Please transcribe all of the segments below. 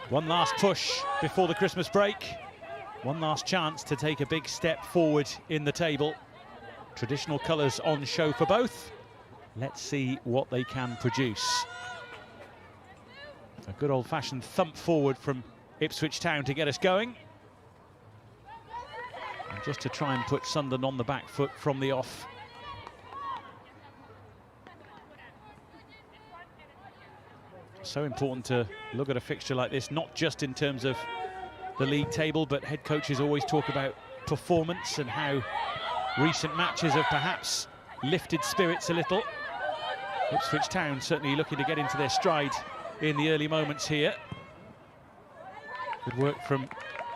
One last push before the Christmas break. One last chance to take a big step forward in the table. Traditional colours on show for both. Let's see what they can produce. A good old-fashioned thump forward from Ipswich Town to get us going. And just to try and put Sunderland on the back foot from the off. So important to look at a fixture like this, not just in terms of the league table, but head coaches always talk about performance and how recent matches have perhaps lifted spirits a little. Ipswich Town certainly looking to get into their stride in the early moments here. Good work from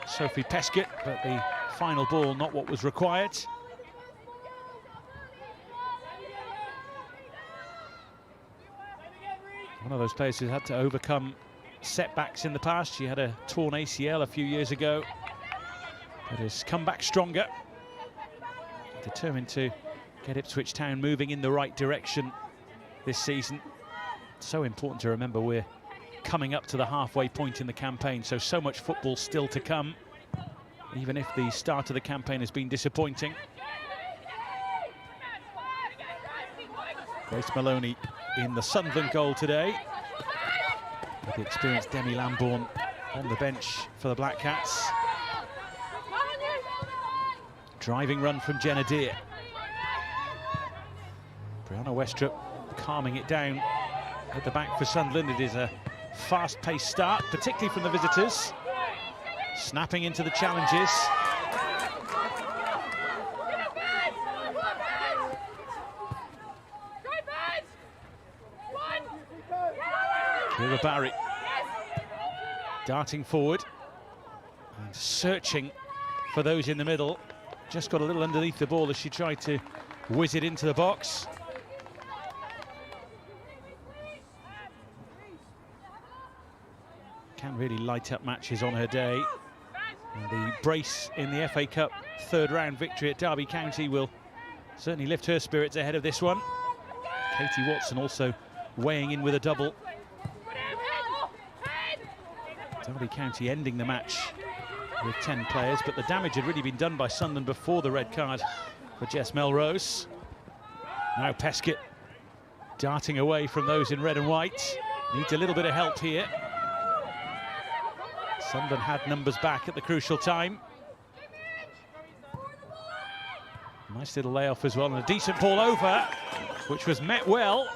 Sophie Peskett, but the final ball not what was required. One of those players who's had to overcome setbacks in the past. She had a torn ACL a few years ago, but has come back stronger. Determined to get Ipswich Town moving in the right direction this season. So important to remember we're coming up to the halfway point in the campaign, so much football still to come, even if the start of the campaign has been disappointing. Grace Maloney in the Sunderland goal today, with the experienced Demi Lambourne on the bench for the Black Cats. Driving run from Jenna Deere. Brianna Westrup calming it down at the back for Sunderland. It is a fast-paced start, particularly from the visitors. Snapping into the challenges. Kira Barry darting forward and searching for those in the middle. Just got a little underneath the ball as she tried to whiz it into the box. Can really light up matches on her day. And the brace in the FA Cup third round victory at Derby County will certainly lift her spirits ahead of this one. Katie Watson also weighing in with a double. Derby County ending the match with 10 players, but the damage had really been done by Sunderland before the red card for Jess Melrose. Now Peskett darting away from those in red and white. Needs a little bit of help here. Sunderland had numbers back at the crucial time. Nice little layoff as well, and a decent ball over, which was met well.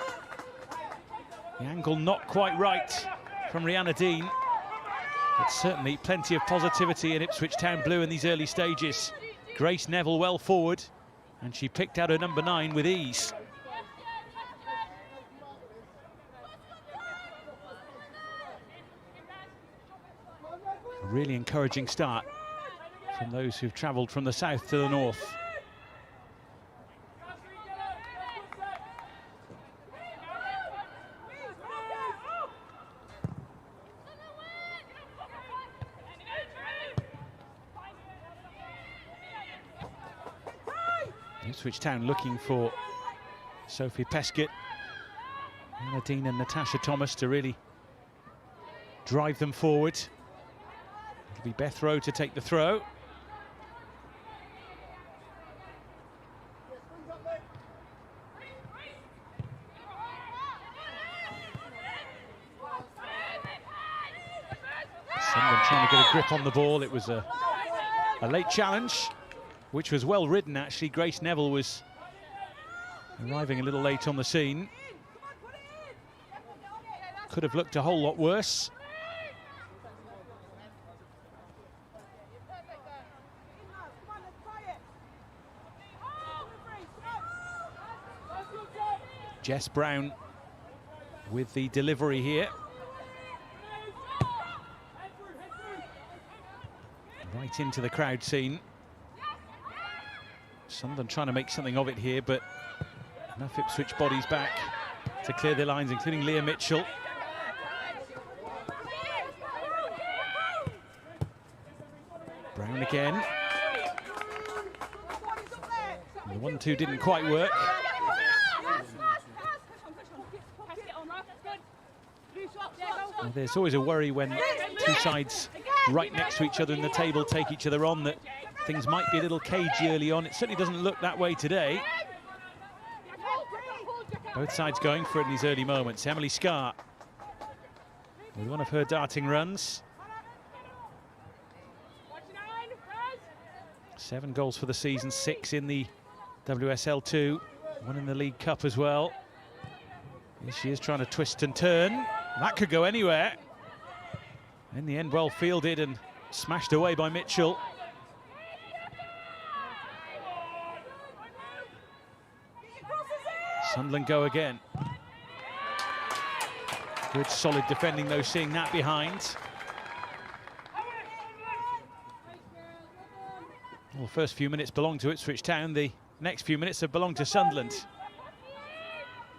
The angle not quite right from Rihanna Dean. But certainly plenty of positivity in Ipswich Town blue in these early stages. Grace Neville well forward, and she picked out her number 9 with ease. A really encouraging start from those who've travelled from the south to the north. Ipswich Town looking for Sophie Peskett, Nadine and Natasha Thomas to really drive them forward. It'll be Beth Rowe to take the throw. Sunderland trying to get a grip on the ball. It was a late challenge, which was well ridden actually. Grace Neville was arriving a little late on the scene. Could have looked a whole lot worse. Jess Brown with the delivery here. Right into the crowd scene. Sunderland trying to make something of it here, but enough Ipswich bodies back to clear their lines, including Leah Mitchell. Brown again. And the 1-2 didn't quite work. Well, there's always a worry when two sides right next to each other in the table take each other on, that things might be a little cagey early on. It certainly doesn't look that way today. Both sides going for it in these early moments. Emily Scarr with one of her darting runs. 7 goals for the season, 6 in the WSL 2, 1 in the League Cup as well. Here she is trying to twist and turn. That could go anywhere. In the end, well fielded and smashed away by Mitchell. Sunderland go again. Good solid defending though, seeing that behind. Well, the first few minutes belong to Ipswich Town, the next few minutes have belonged to Sunderland.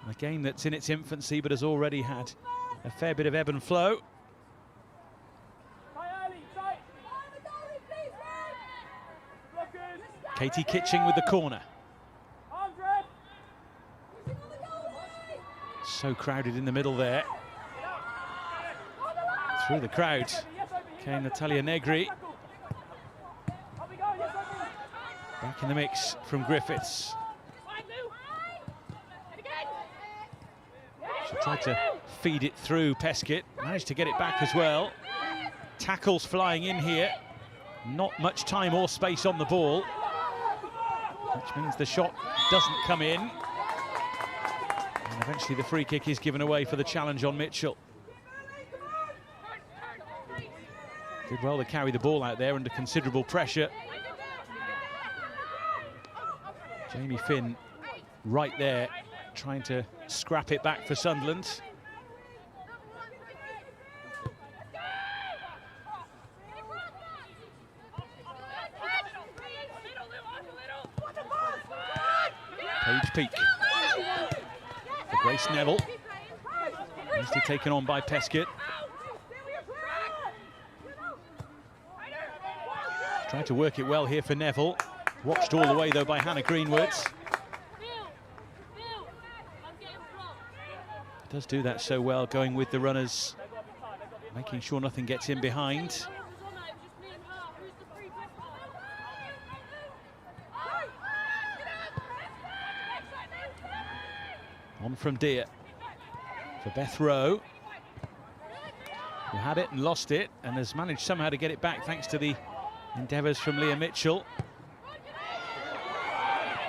A game that's in its infancy but has already had a fair bit of ebb and flow. Katie Kitching with the corner. So crowded in the middle there. Through the crowd came Natalia Negri. Back in the mix from Griffiths. She tried to feed it through Peskett, managed to get it back as well. Tackles flying in here. Not much time or space on the ball, which means the shot doesn't come in. And eventually the free kick is given away for the challenge on Mitchell. Did well to carry the ball out there under considerable pressure. Jamie Finn right there, trying to scrap it back for Sunderland. Paige Peak for Grace Neville. Nicely taken on by Peskett. Tried to work it well here for Neville. Watched all the way though by Hannah Greenwood. Does do that so well, going with the runners, making sure nothing gets in behind. On from Deer for Beth Rowe, who had it and lost it and has managed somehow to get it back thanks to the endeavours from Leah Mitchell.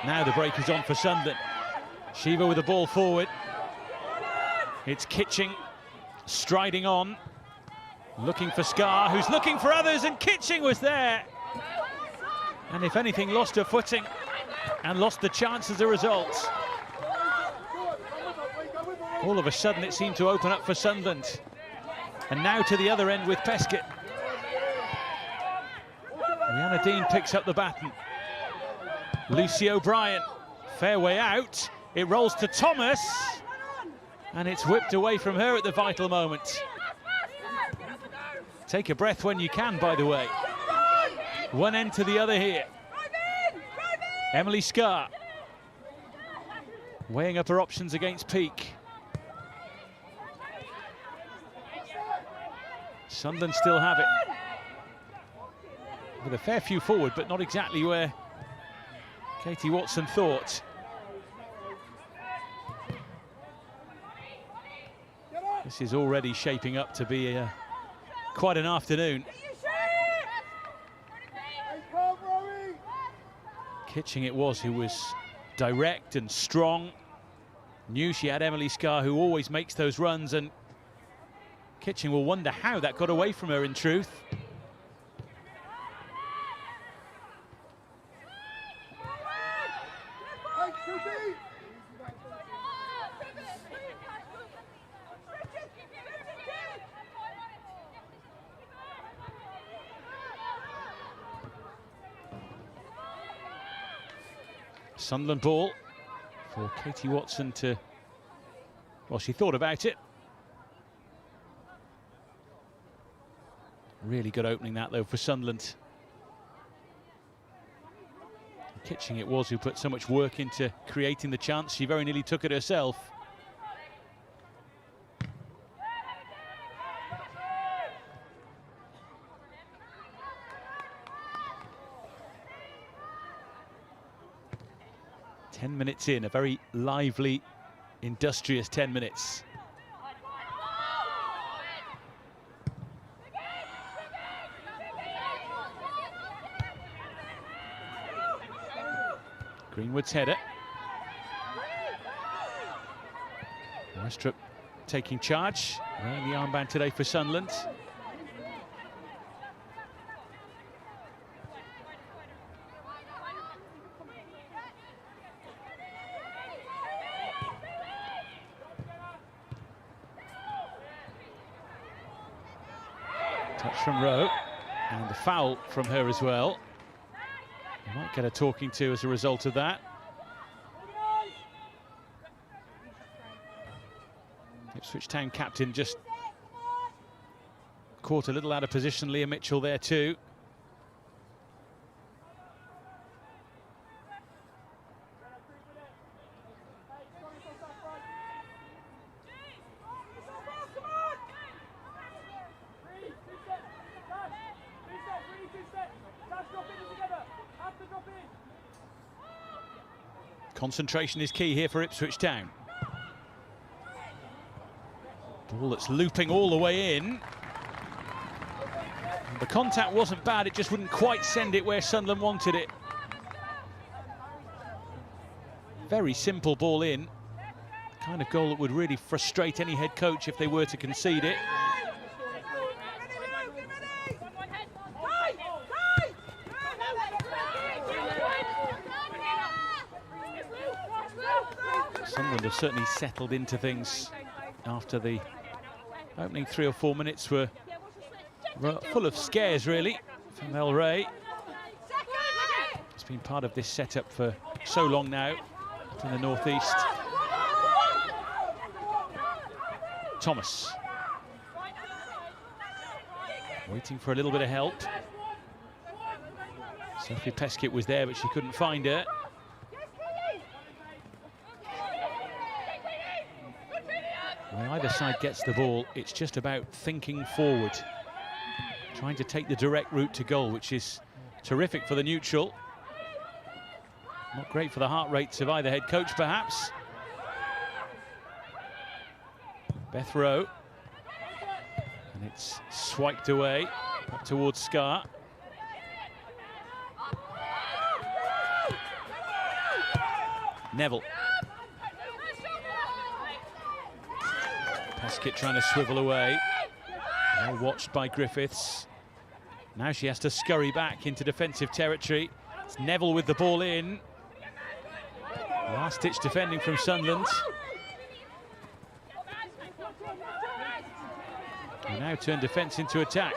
Now the break is on for Sunderland. Shiva with the ball forward. It's Kitching striding on, looking for Scarr, who's looking for others, and Kitching was there. And if anything, lost her footing and lost the chance as a result. All of a sudden it seemed to open up for Sunderland. And now to the other end with Peskett. Rihanna Dean picks up the baton. Lucy O'Brien, fair way out. It rolls to Thomas. And it's whipped away from her at the vital moment. Take a breath when you can, by the way. One end to the other here. Emily Scarr weighing up her options against Peak. Sunderland still have it. With a fair few forward, but not exactly where Katie Watson thought. This is already shaping up to be quite an afternoon. Kitching it was, who was direct and strong. Knew she had Emily Scarr, who always makes those runs, and Kitching will wonder how that got away from her in truth. Sunderland ball for Katie Watson to, well, she thought about it. Really good opening that though for Sunderland. Kitching it was who put so much work into creating the chance. She very nearly took it herself. 10 minutes in, a very lively, industrious 10 minutes. Greenwood's header. Westrup taking charge. Wearing the armband today for Sunderland. Touch from Rowe, and the foul from her as well. You might get a talking to as a result of that. Ipswich Town captain just caught a little out of position. Leah Mitchell there too. Concentration is key here for Ipswich Town. Ball that's looping all the way in. The contact wasn't bad, it just wouldn't quite send it where Sunderland wanted it. Very simple ball in. The kind of goal that would really frustrate any head coach if they were to concede it. Sunderland have certainly settled into things after the opening 3 or 4 minutes were full of scares, really, from El Rey. It's been part of this setup for so long now, up in the northeast. Thomas. Waiting for a little bit of help. Sophie Peskett was there, but she couldn't find her. When either side gets the ball, it's just about thinking forward, trying to take the direct route to goal, which is terrific for the neutral. Not great for the heart rates of either head coach, perhaps. Beth Rowe. And it's swiped away up towards Scar. Neville. Peskett trying to swivel away. Well watched by Griffiths. Now she has to scurry back into defensive territory. It's Neville with the ball in. Last-ditch defending from Sunderland. We now turn defence into attack.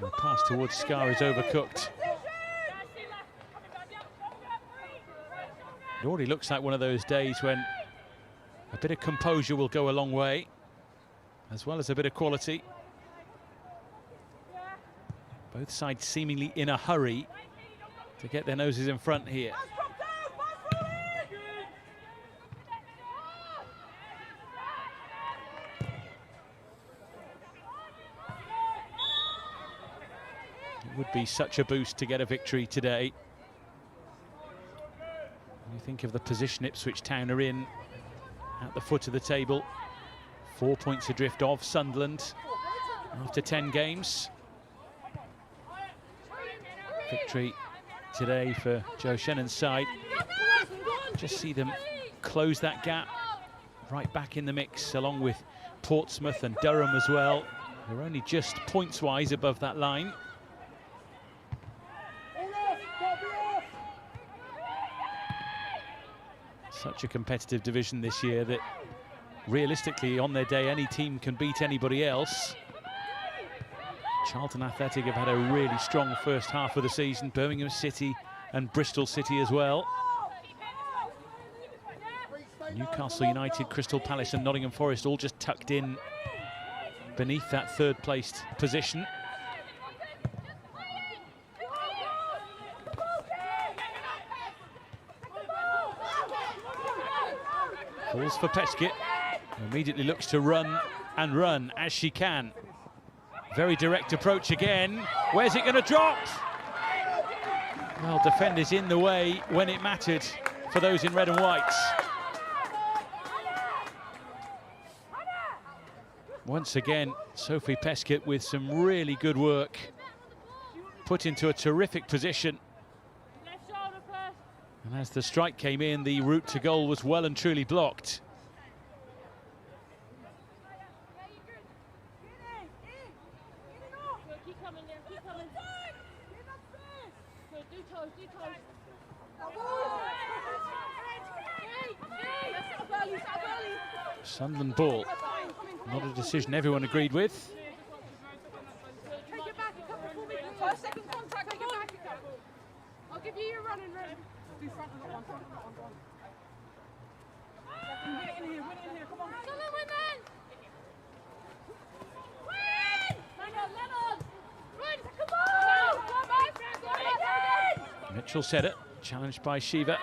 The pass towards Scar is overcooked. It already looks like one of those days when a bit of composure will go a long way, as well as a bit of quality. Both sides seemingly in a hurry to get their noses in front here. It would be such a boost to get a victory today. You think of the position Ipswich Town are in at the foot of the table. 4 points adrift of Sunderland after 10 games. Victory today for Joe Shannon's side. Just see them close that gap right back in the mix, along with Portsmouth and Durham as well. They're only just points-wise above that line. Such a competitive division this year that realistically on their day any team can beat anybody else. Charlton Athletic have had a really strong first half of the season. Birmingham City and Bristol City as well. Newcastle United, Crystal Palace and Nottingham Forest all just tucked in beneath that third placed position. Falls for Peskett, immediately looks to run and run as she can. Very direct approach again. Where's it going to drop? Well, defenders in the way when it mattered for those in red and white. Once again, Sophie Pescott with some really good work, put into a terrific position. And as the strike came in, the route to goal was well and truly blocked. Sunderland ball. Not a decision everyone agreed with. Take it back a couple more meters. 5 second contact, take it back a couple. I'll give you your running room. Do front of that one, front of that one, go on. Win it in here, come on. Sunderland win then! Win! Lennon! Run, come on! Mitchell said it, challenged by Shiva.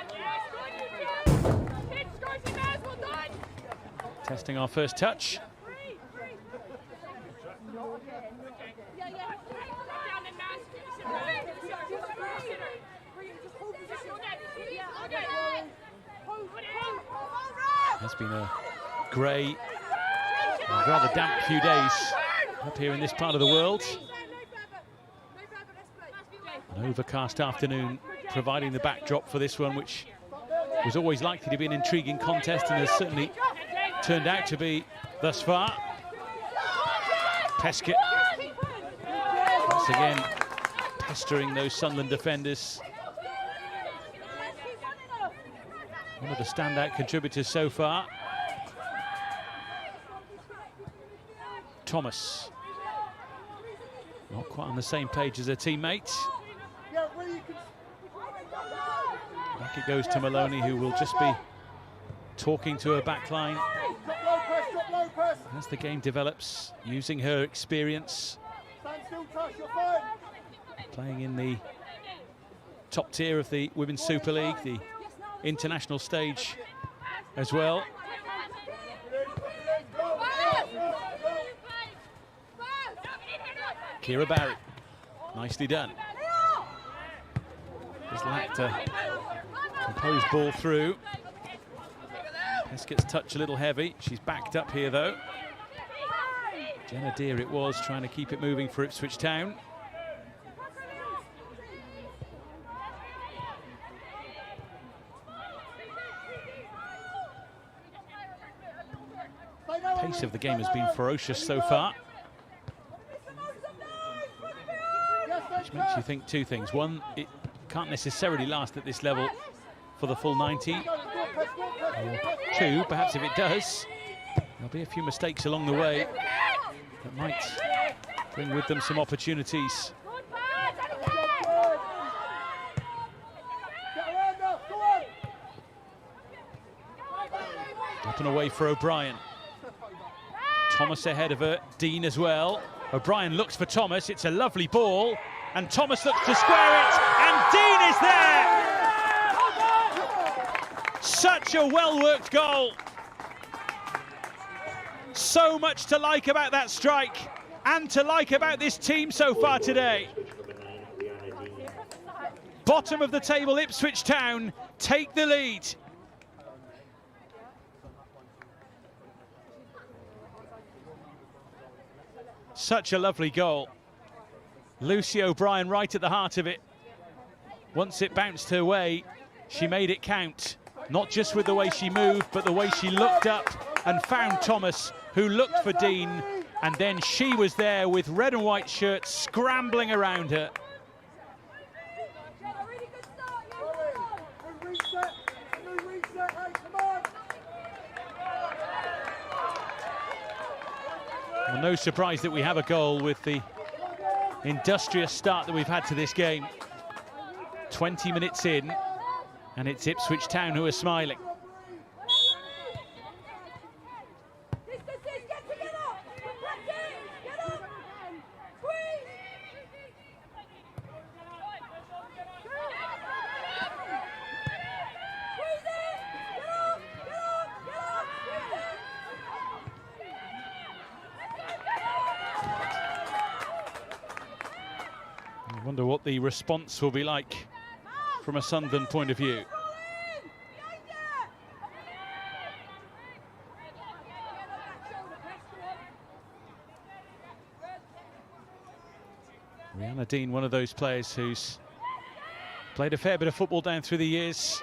Testing our first touch. It's been a grey, rather damp few days up here in this part of the world. An overcast afternoon providing the backdrop for this one, which was always likely to be an intriguing contest and has certainly turned out to be thus far. Pescott once again pestering those Sunderland defenders. One of the standout contributors so far. Thomas, not quite on the same page as her teammates. Back it goes to Maloney, who will just be talking to her backline as the game develops, using her experience, playing in the top tier of the Women's Super League, the international stage as well. Kira Barry, nicely done. Just lacked a composed ball through. Pescott's touch a little heavy. She's backed up here though. Jenna Deere it was, trying to keep it moving for Ipswich Town. Pace of the game has been ferocious so far, which makes you think two things. One, it can't necessarily last at this level for the full 90. Or two, perhaps if it does, there'll be a few mistakes along the way that might bring with them some opportunities. Up and away for O'Brien. Thomas ahead of her, Dean as well. O'Brien looks for Thomas, it's a lovely ball, and Thomas looks to square it, and Dean is there! Such a well-worked goal. So much to like about that strike, and to like about this team so far today. Bottom of the table, Ipswich Town take the lead. Such a lovely goal. Lucy O'Brien right at the heart of it. Once it bounced her way, she made it count. Not just with the way she moved, but the way she looked up and found Thomas, who looked for Dean, and then she was there with red and white shirts scrambling around her. Well, no surprise that we have a goal with the industrious start that we've had to this game. 20 minutes in, and it's Ipswich Town who are smiling. I wonder what the response will be like from a Sunderland point of view. Rihanna Dean, one of those players who's played a fair bit of football down through the years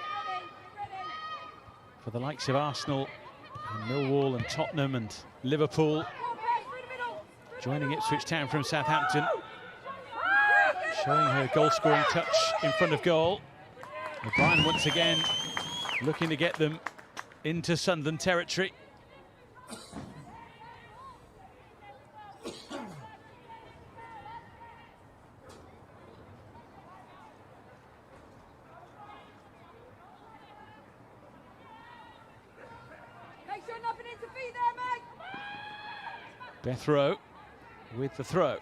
for the likes of Arsenal and Millwall and Tottenham and Liverpool, joining Ipswich Town from Southampton, showing her goal-scoring touch in front of goal. O'Brien once again looking to get them into Sunderland territory. Beth Rowe with the throw,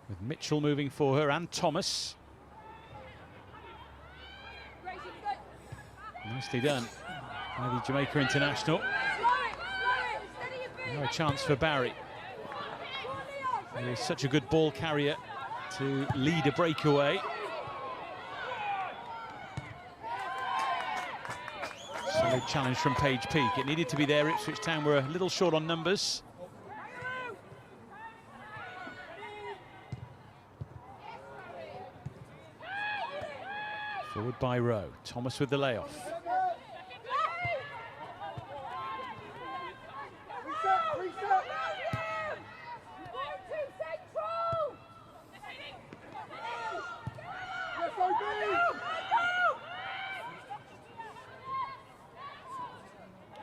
with Mitchell moving for her and Thomas. Nicely done by the Jamaica international. Now a chance for Barry. He is such a good ball carrier to lead a breakaway. Solid challenge from Paige Peake. It needed to be there. Ipswich Town were a little short on numbers. Forward by Rowe. Thomas with the layoff.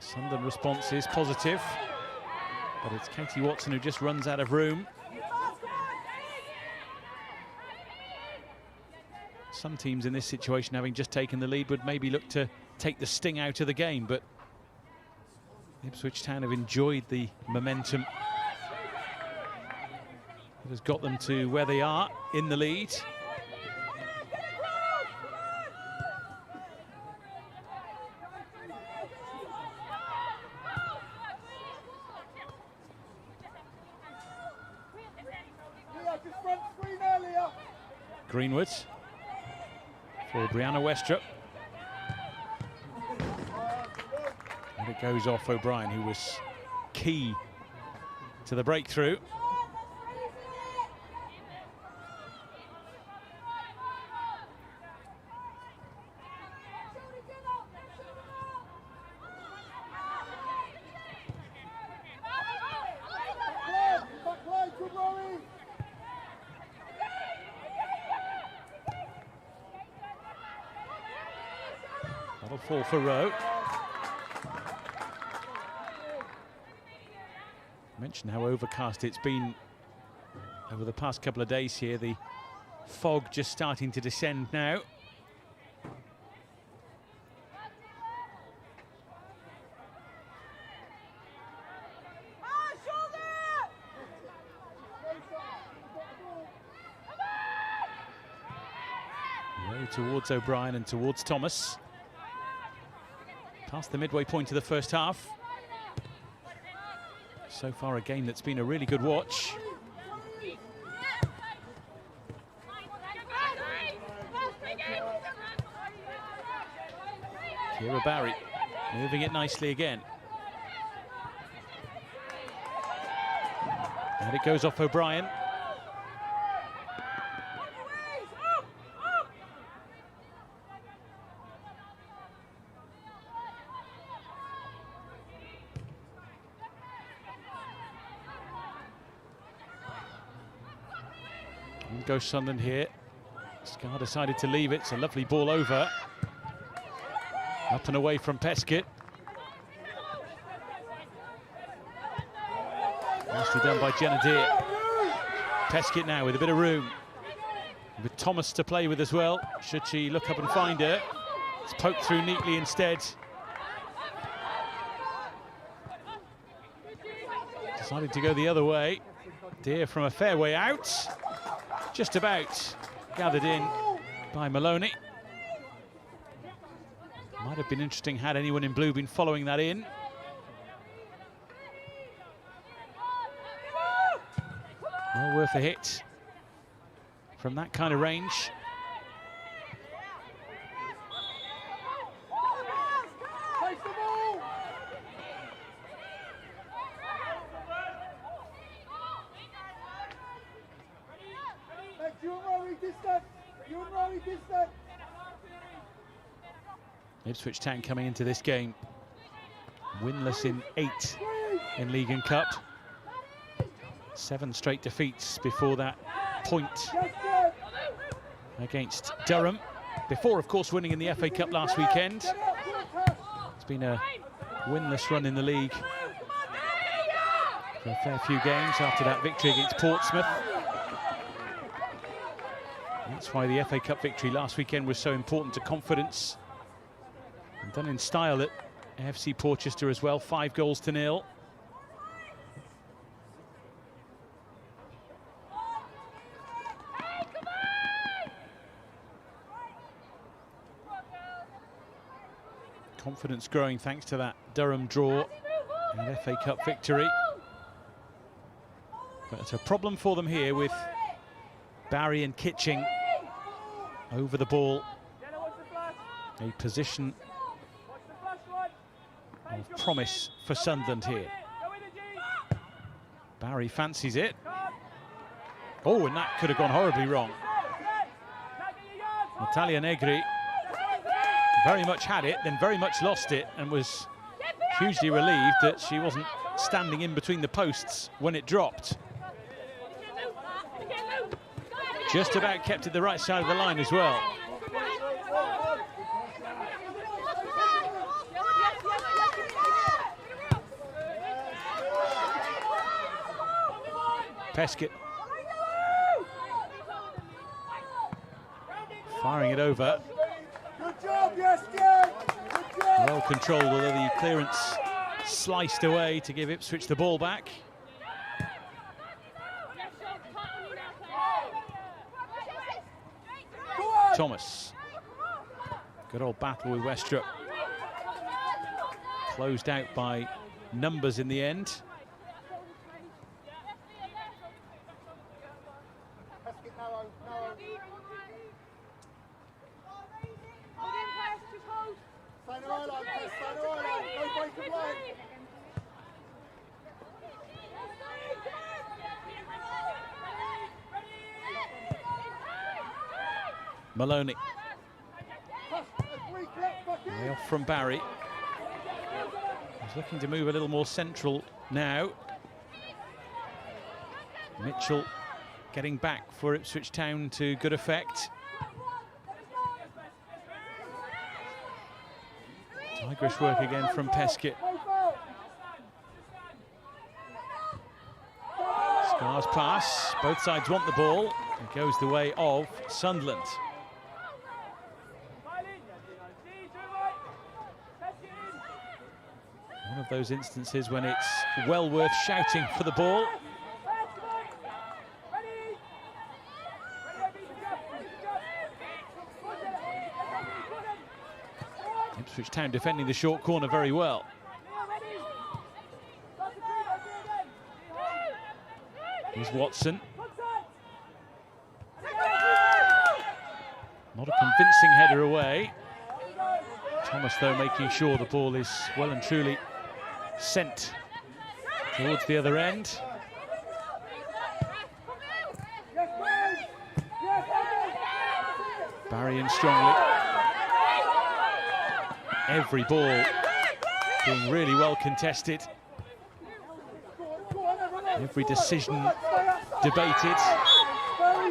Sunderland response is positive, but it's Katie Watson who just runs out of room. Some teams in this situation, having just taken the lead, would maybe look to take the sting out of the game, but Ipswich Town have enjoyed the momentum that has got them to where they are in the lead. Greenwood for Brianna Westrup. And it goes off O'Brien, who was key to the breakthrough. That'll fall for Rowe. Mentioned how overcast it's been over the past couple of days here. The fog just starting to descend now. Rowe towards O'Brien and towards Thomas. Past the midway point of the first half. So far a game that's been a really good watch. Kira Barry moving it nicely again. And it goes off O'Brien. Goes Sunderland here. Scar decided to leave it. It's a lovely ball over. Up and away from Peskett. Nicely done by Jenna Deere. Peskett now with a bit of room, with Thomas to play with as well. Should she look up and find her? It's poked through neatly instead. Decided to go the other way. Deere from a fair way out. Just about gathered in by Maloney. Might have been interesting had anyone in blue been following that in. Well worth a hit from that kind of range. Ipswich Town coming into this game winless in 8 in League and Cup. 7 straight defeats before that point against Durham. Before, of course, winning in the FA Cup last weekend. It's been a winless run in the league for a fair few games after that victory against Portsmouth. That's why the FA Cup victory last weekend was so important to confidence. And done in style at AFC Portchester as well, 5-0. Confidence growing thanks to that Durham draw and FA Cup victory. But it's a problem for them here with Barry and Kitching over the ball. A position of promise for Sunderland here. Barry fancies it. Oh, and that could have gone horribly wrong. Natalia Negri very much had it, then very much lost it, and was hugely relieved that she wasn't standing in between the posts when it dropped. Just about kept it the right side of the line as well. Peskett firing it over. Well controlled, although the clearance sliced away to give Ipswich the ball back. Thomas. Good old battle with Westrup. Closed out by numbers in the end. Maloney. Way off from Barry. He's looking to move a little more central now. Mitchell getting back for Ipswich Town to good effect. Tigerish work again from Peskett. Scar's pass. Both sides want the ball. It goes the way of Sunderland. One of those instances when it's well worth shouting for the ball. Ipswich Town defending the short corner very well. Here's Watson. Not a convincing header away. Thomas, though, making sure the ball is well and truly sent towards the other end. Barry in strongly. Every ball being really well contested. Every decision debated.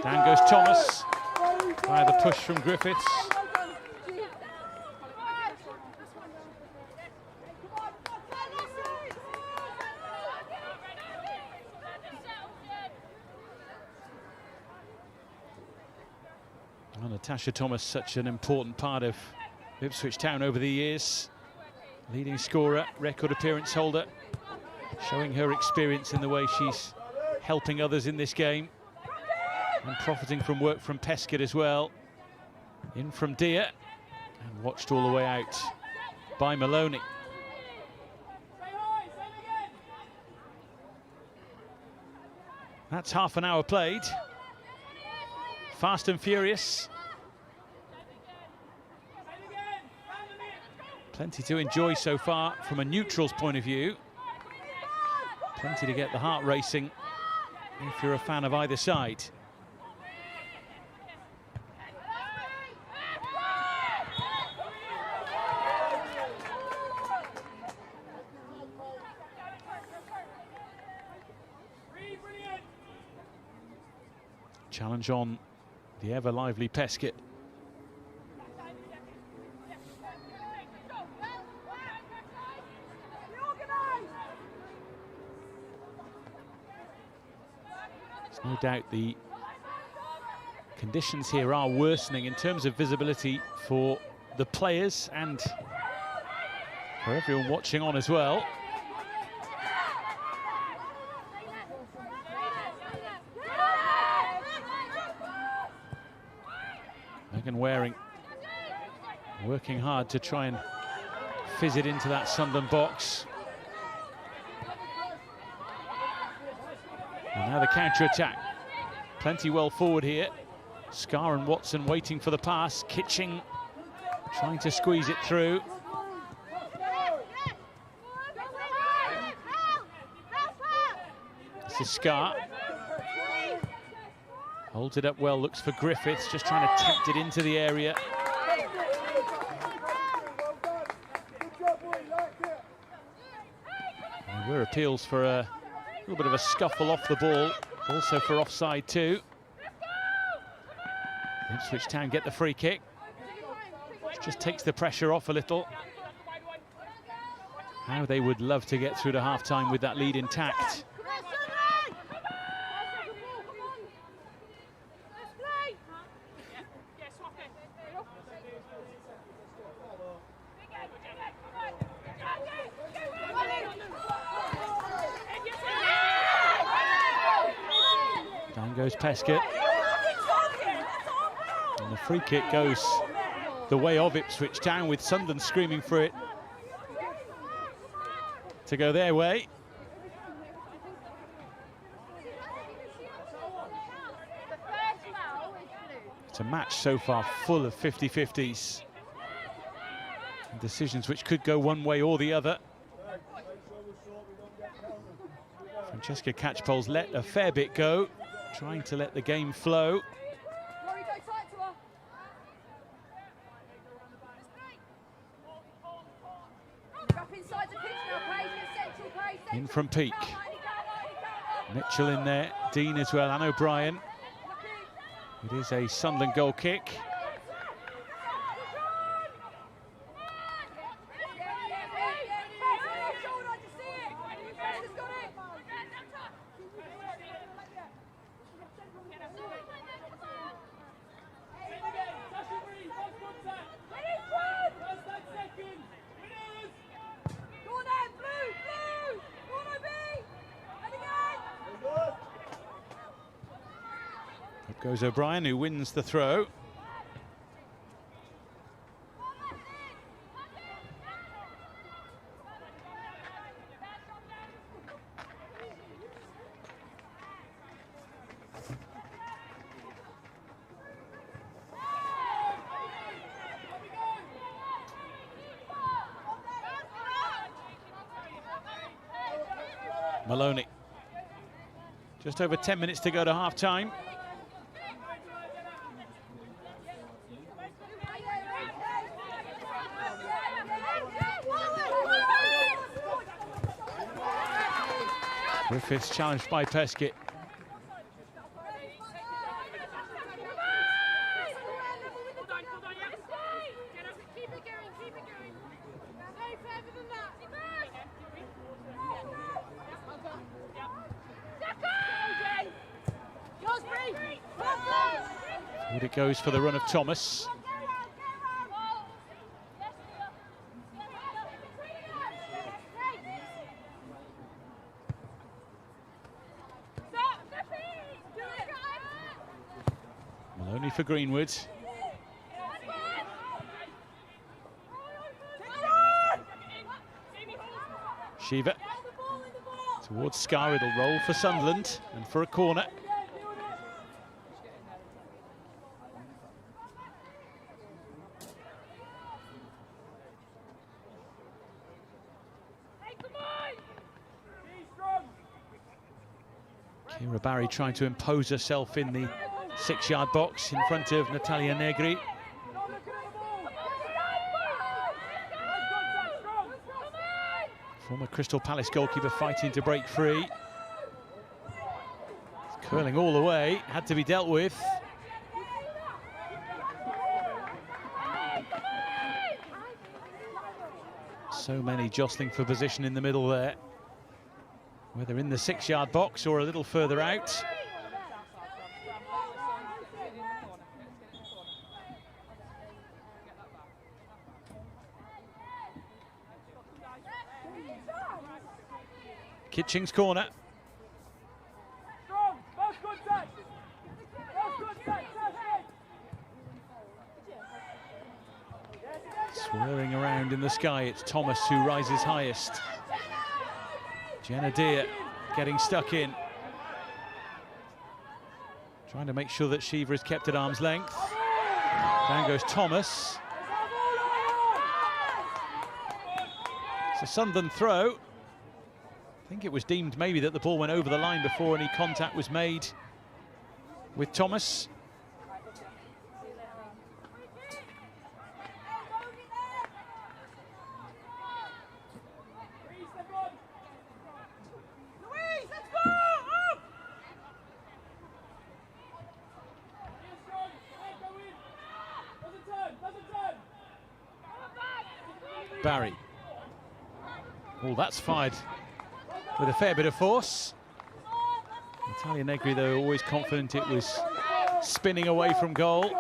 Down goes Thomas by the push from Griffiths. Well, Natasha Thomas, such an important part of Ipswich Town over the years. Leading scorer, record appearance holder, showing her experience in the way she's helping others in this game and profiting from work from Peskett as well. In from Deer and watched all the way out by Maloney. That's half an hour played. Fast and furious. Plenty to enjoy so far from a neutral's point of view. Plenty to get the heart racing if you're a fan of either side. Challenge on the ever lively Peskett. There's no doubt the conditions here are worsening in terms of visibility for the players and for everyone watching on as well. Megan Waring working hard to try and fizz it into that Sunderland box. And now the counter-attack. Plenty well forward here. Scar and Watson waiting for the pass. Kitching trying to squeeze it through. This is Scar. Holds it up well, looks for Griffiths, just trying to tempt it into the area. And there were appeals for a little bit of a scuffle off the ball, also for offside too. Ipswich Town get the free kick, which just takes the pressure off a little. How they would love to get through to half-time with that lead intact. Down goes Peskett. And the free kick goes the way of Ipswich Town, with Sunderland screaming for it to go their way. It's a match so far full of 50-50s. Decisions which could go one way or the other. Francesca Catchpole's let a fair bit go, trying to let the game flow. In from Peak. Mitchell in there, Dean as well, and O'Brien. It is a Sunderland goal kick. Up goes O'Brien, who wins the throw. Maloney. Just over 10 minutes to go to half-time. Griffiths challenged by Peskett. Forward it goes for the run of Thomas. Maloney for Greenwood. Shiva towards Scar, it'll roll for Sunderland and for a corner. Kira Barry trying to impose herself in the 6-yard box in front of Natalia Negri. Former Crystal Palace goalkeeper fighting to break free. Curling all the way, had to be dealt with. So many jostling for position in the middle there, whether in the 6-yard box or a little further out. Kitching's corner. Swirling around in the sky, it's Thomas who rises highest. Jenna Deere getting stuck in. Trying to make sure that Shiva is kept at arm's length. Down goes Thomas. It's a Sunderland throw. I think it was deemed maybe that the ball went over the line before any contact was made with Thomas. Barry. Oh, that's fired with a fair bit of force. Natalia Negri, though, always confident it was spinning away from goal.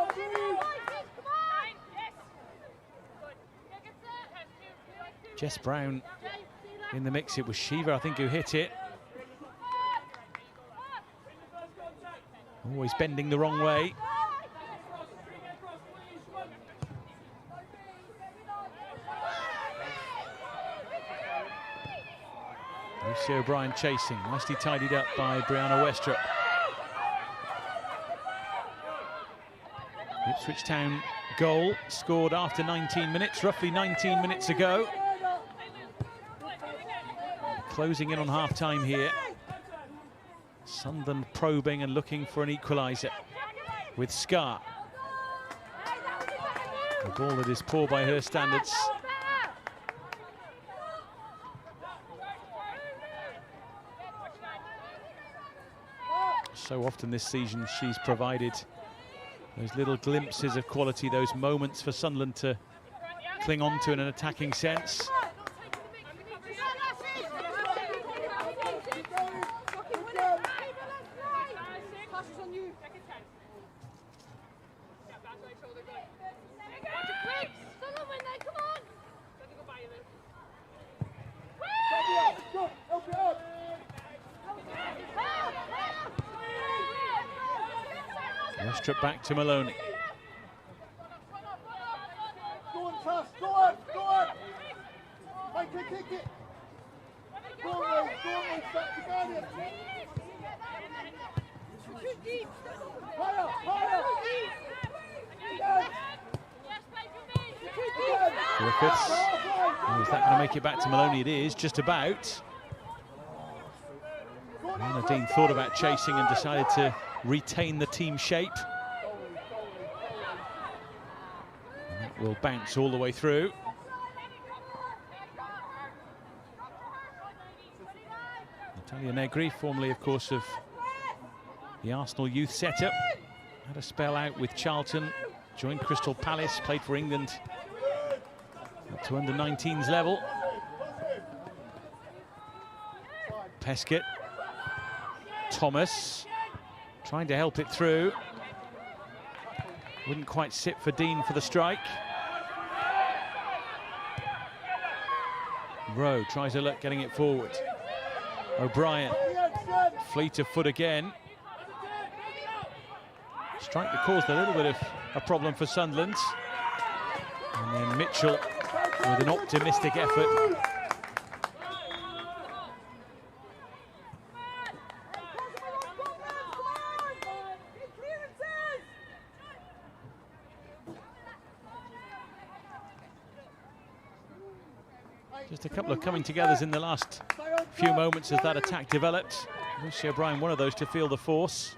Jess Brown in the mix. It was Shiva, I think, who hit it. Always bending the wrong way. Lucy O'Brien chasing, nicely tidied up by Brianna Westrup. Ipswich Town goal scored after 19 minutes, roughly 19 minutes ago. Closing in on half-time here. Sunderland probing and looking for an equaliser with Scar. A ball that is poor by her standards. So often this season she's provided those little glimpses of quality, those moments for Sunderland to cling on to in an attacking sense. Westrup back to Maloney. Go on, Tass, go on, go on! Make her kick it! Go on, Ray, back to Guardian! Higher, higher! Griffiths. Oh, is that going to make it back to Maloney? It is, just about. Dean thought about chasing and decided to retain the team shape. And that will bounce all the way through. Natalia Negri, formerly, of course, of the Arsenal youth setup, had a spell out with Charlton, joined Crystal Palace, played for England up to under-19s level. Peskett. Thomas trying to help it through. Wouldn't quite sit for Dean for the strike. Rowe tries a look getting it forward. O'Brien, fleet of foot again. Strike that caused a little bit of a problem for Sunderland. And then Mitchell with an optimistic effort. Just a couple of coming togethers in the last few moments as that attack developed. Lucy O'Brien, one of those to feel the force.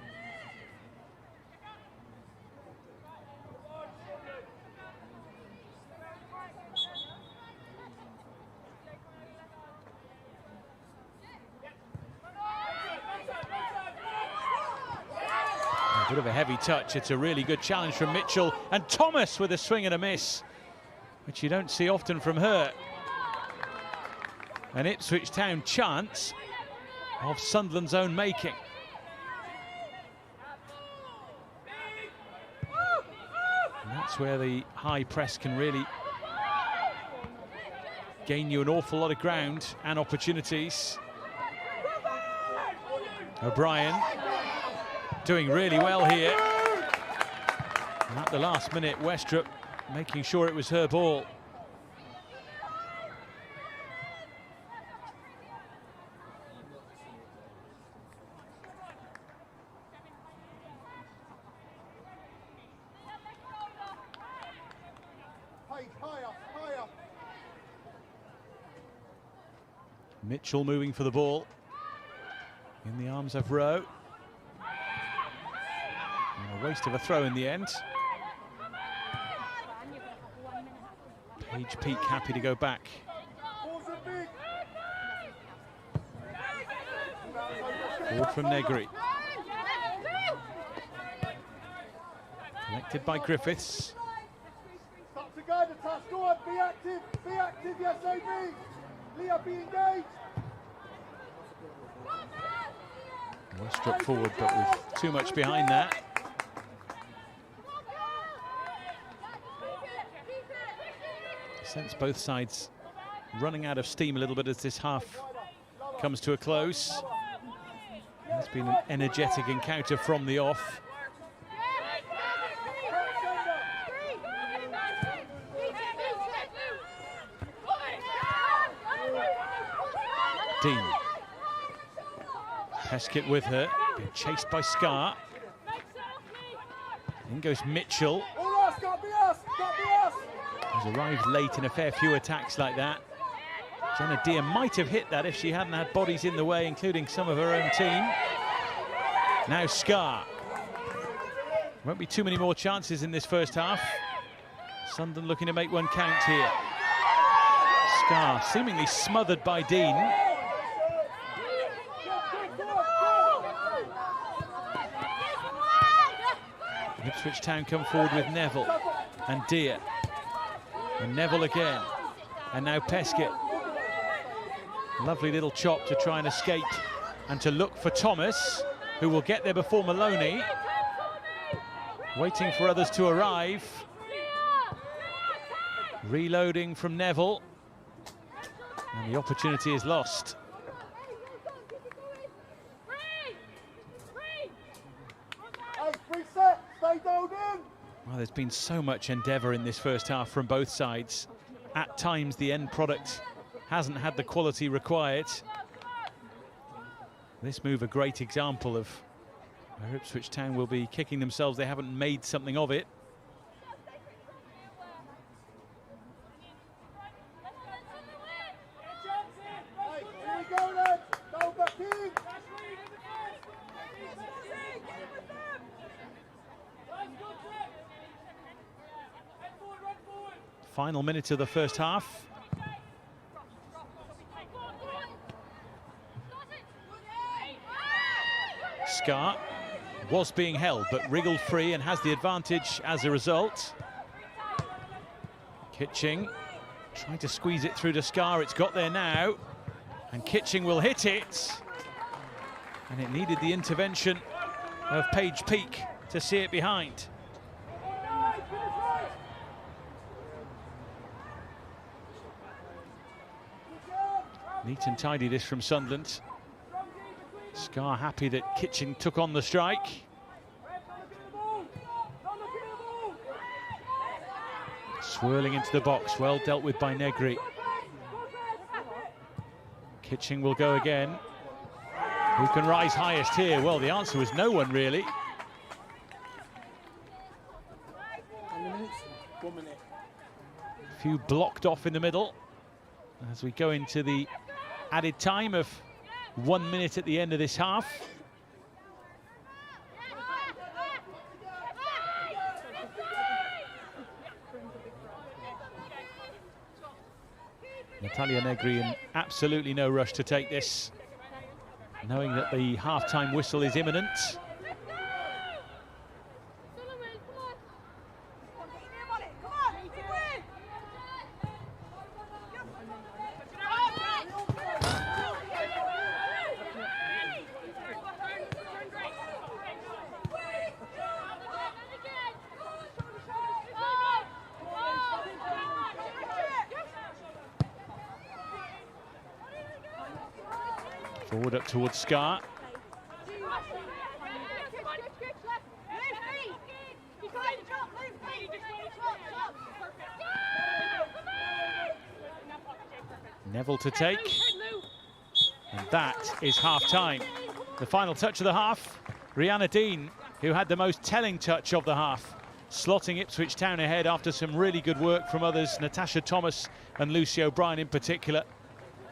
Bit of a heavy touch. It's a really good challenge from Mitchell, and Thomas with a swing and a miss, which you don't see often from her. An Ipswich Town chance of Sunderland's own making. And that's where the high press can really gain you an awful lot of ground and opportunities. O'Brien doing really well here. And at the last minute, Westrup making sure it was her ball. Higher. Mitchell moving for the ball in the arms of Rowe. And a waste of a throw in the end. Paige Peak happy to go back. Forward from Negri. Collected by Griffiths. Stop to guide the task. Go on, be active, yes, AB. Leah, be engaged. Westrup forward, but with too much behind that. Sense both sides running out of steam a little bit as this half comes to a close. It's been an energetic encounter from the off. Dean. Peskett with her, being chased by Scar. In goes Mitchell. He's arrived late in a fair few attacks like that. Jenna Deere might have hit that if she hadn't had bodies in the way, including some of her own team. Now Scar. Won't be too many more chances in this first half. Sunderland looking to make one count here. Scar seemingly smothered by Dean. Ipswich Town come forward with Neville and Deere. And Neville again. And now Peskett. Lovely little chop to try and escape and to look for Thomas, who will get there before Maloney. Waiting for others to arrive. Reloading from Neville. And the opportunity is lost. Well, there's been so much endeavour in this first half from both sides. At times, the end product hasn't had the quality required. This move, a great example of where Ipswich Town will be kicking themselves. They haven't made something of it. Final minute of the first half. Scar was being held, but wriggled free and has the advantage as a result. Kitching trying to squeeze it through to Scar. It's got there now, and Kitching will hit it. And it needed the intervention of Paige Peak to see it behind. Neat and tidy this from Sunderland. Scar happy that Kitching took on the strike. Swirling into the box, well dealt with by Negri. Kitching will go again. Who can rise highest here? Well, the answer was no one, really. 1 minute. A few blocked off in the middle as we go into the added time of 1 minute at the end of this half. Natalia Negri in absolutely no rush to take this, knowing that the half-time whistle is imminent. Forward up towards Scar. Neville to take. And that is half-time. The final touch of the half. Rihanna Dean, who had the most telling touch of the half, slotting Ipswich Town ahead after some really good work from others, Natasha Thomas and Lucy O'Brien in particular.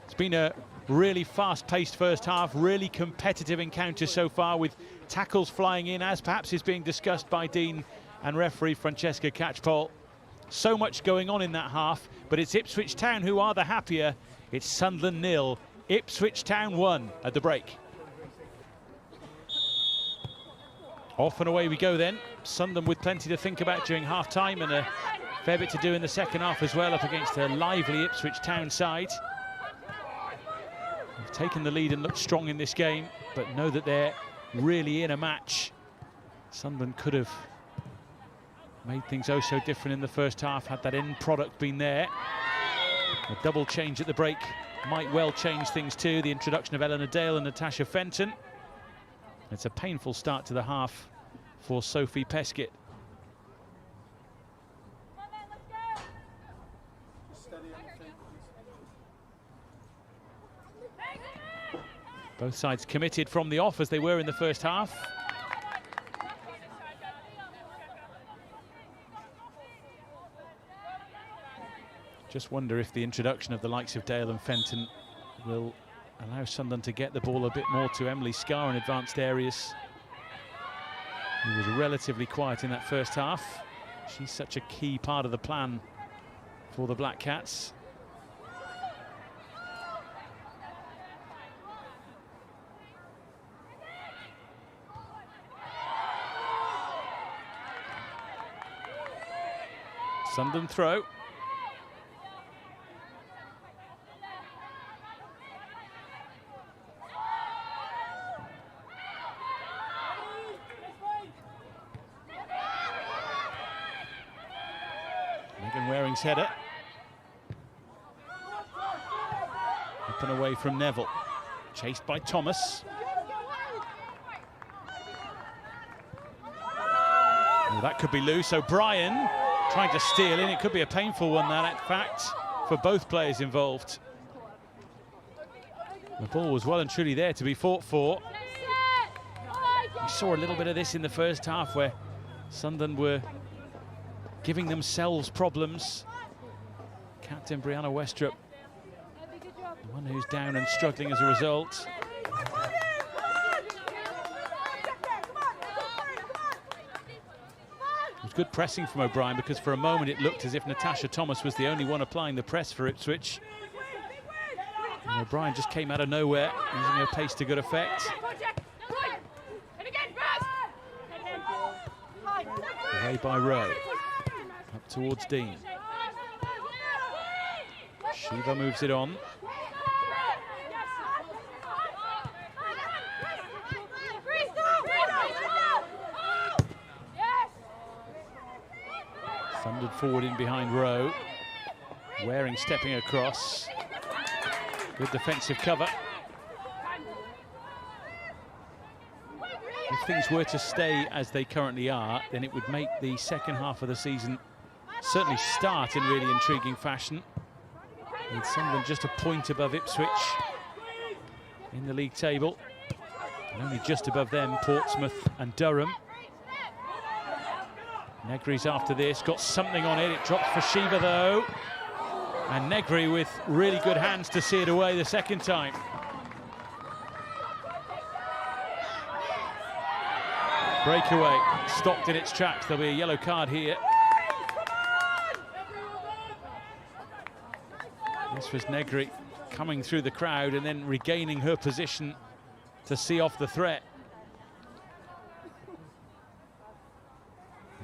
It's been a really fast-paced first half, really competitive encounter so far, with tackles flying in, as perhaps is being discussed by Dean and referee Francesca Catchpole. So much going on in that half, but it's Ipswich Town who are the happier. It's Sunderland 0, Ipswich Town 1 at the break. Off and away we go then. Sunderland with plenty to think about during half-time, and a fair bit to do in the second half as well, up against a lively Ipswich Town side. They've taken the lead and looked strong in this game, but know that they're really in a match. Sunderland could have made things oh so different in the first half had that end product been there. A double change at the break might well change things too. The introduction of Eleanor Dale and Natasha Fenton. It's a painful start to the half for Sophie Peskett. Both sides committed from the off as they were in the first half. Just wonder if the introduction of the likes of Dale and Fenton will allow Sunderland to get the ball a bit more to Emily Scar in advanced areas. He was relatively quiet in that first half. She's such a key part of the plan for the Black Cats. Sunderland throw. Header. Up and away from Neville. Chased by Thomas. Oh, that could be loose. O'Brien trying to steal in. It could be a painful one, that, in fact, for both players involved. The ball was well and truly there to be fought for. We saw a little bit of this in the first half where Sunderland were giving themselves problems. Captain Brianna Westrup, the one who's down and struggling as a result. It was good pressing from O'Brien, because for a moment it looked as if Natasha Thomas was the only one applying the press for Ipswich. And O'Brien just came out of nowhere, using her pace to good effect. Away by Rowe. Up towards Dean. Shiva moves it on. Thundered forward in behind Rowe. Waring stepping across. Good defensive cover. If things were to stay as they currently are, then it would make the second half of the season certainly start in really intriguing fashion. With Sunderland just a point above Ipswich in the league table. And only just above them, Portsmouth and Durham. Negri's after this, got something on it. It drops for Shiva though. And Negri with really good hands to see it away the second time. Breakaway stopped in its tracks. There'll be a yellow card here. This was Negri coming through the crowd and then regaining her position to see off the threat.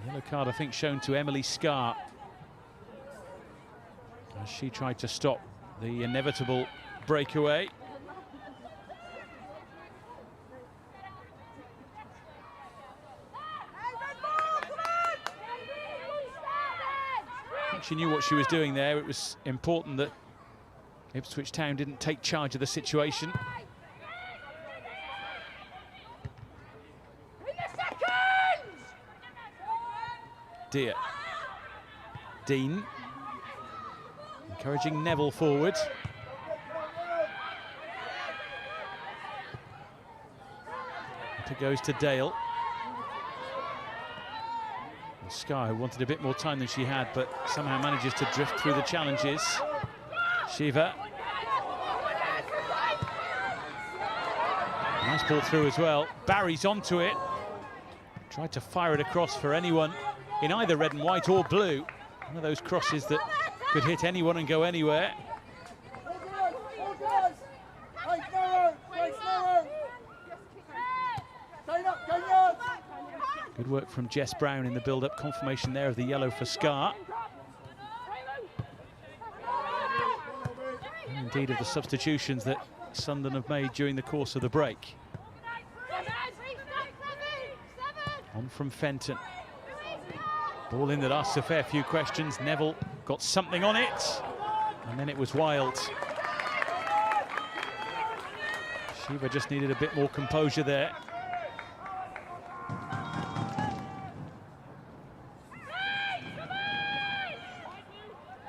The yellow card, I think, shown to Emily Scar, as she tried to stop the inevitable breakaway. I think she knew what she was doing there. It was important that Ipswich Town didn't take charge of the situation. dear. Dean encouraging Neville forward. It goes to Dale. And Sky wanted a bit more time than she had, but somehow manages to drift through the challenges. Shiva. Nice ball through as well. Barry's onto it. Tried to fire it across for anyone in either red and white or blue. One of those crosses that could hit anyone and go anywhere. Good work from Jess Brown in the build-up. Confirmation there of the yellow for Scar. And indeed of the substitutions that Sunderland have made during the course of the break. On from Fenton. Ball in that asks a fair few questions. Neville got something on it, and then it was wild. Shiva just needed a bit more composure there.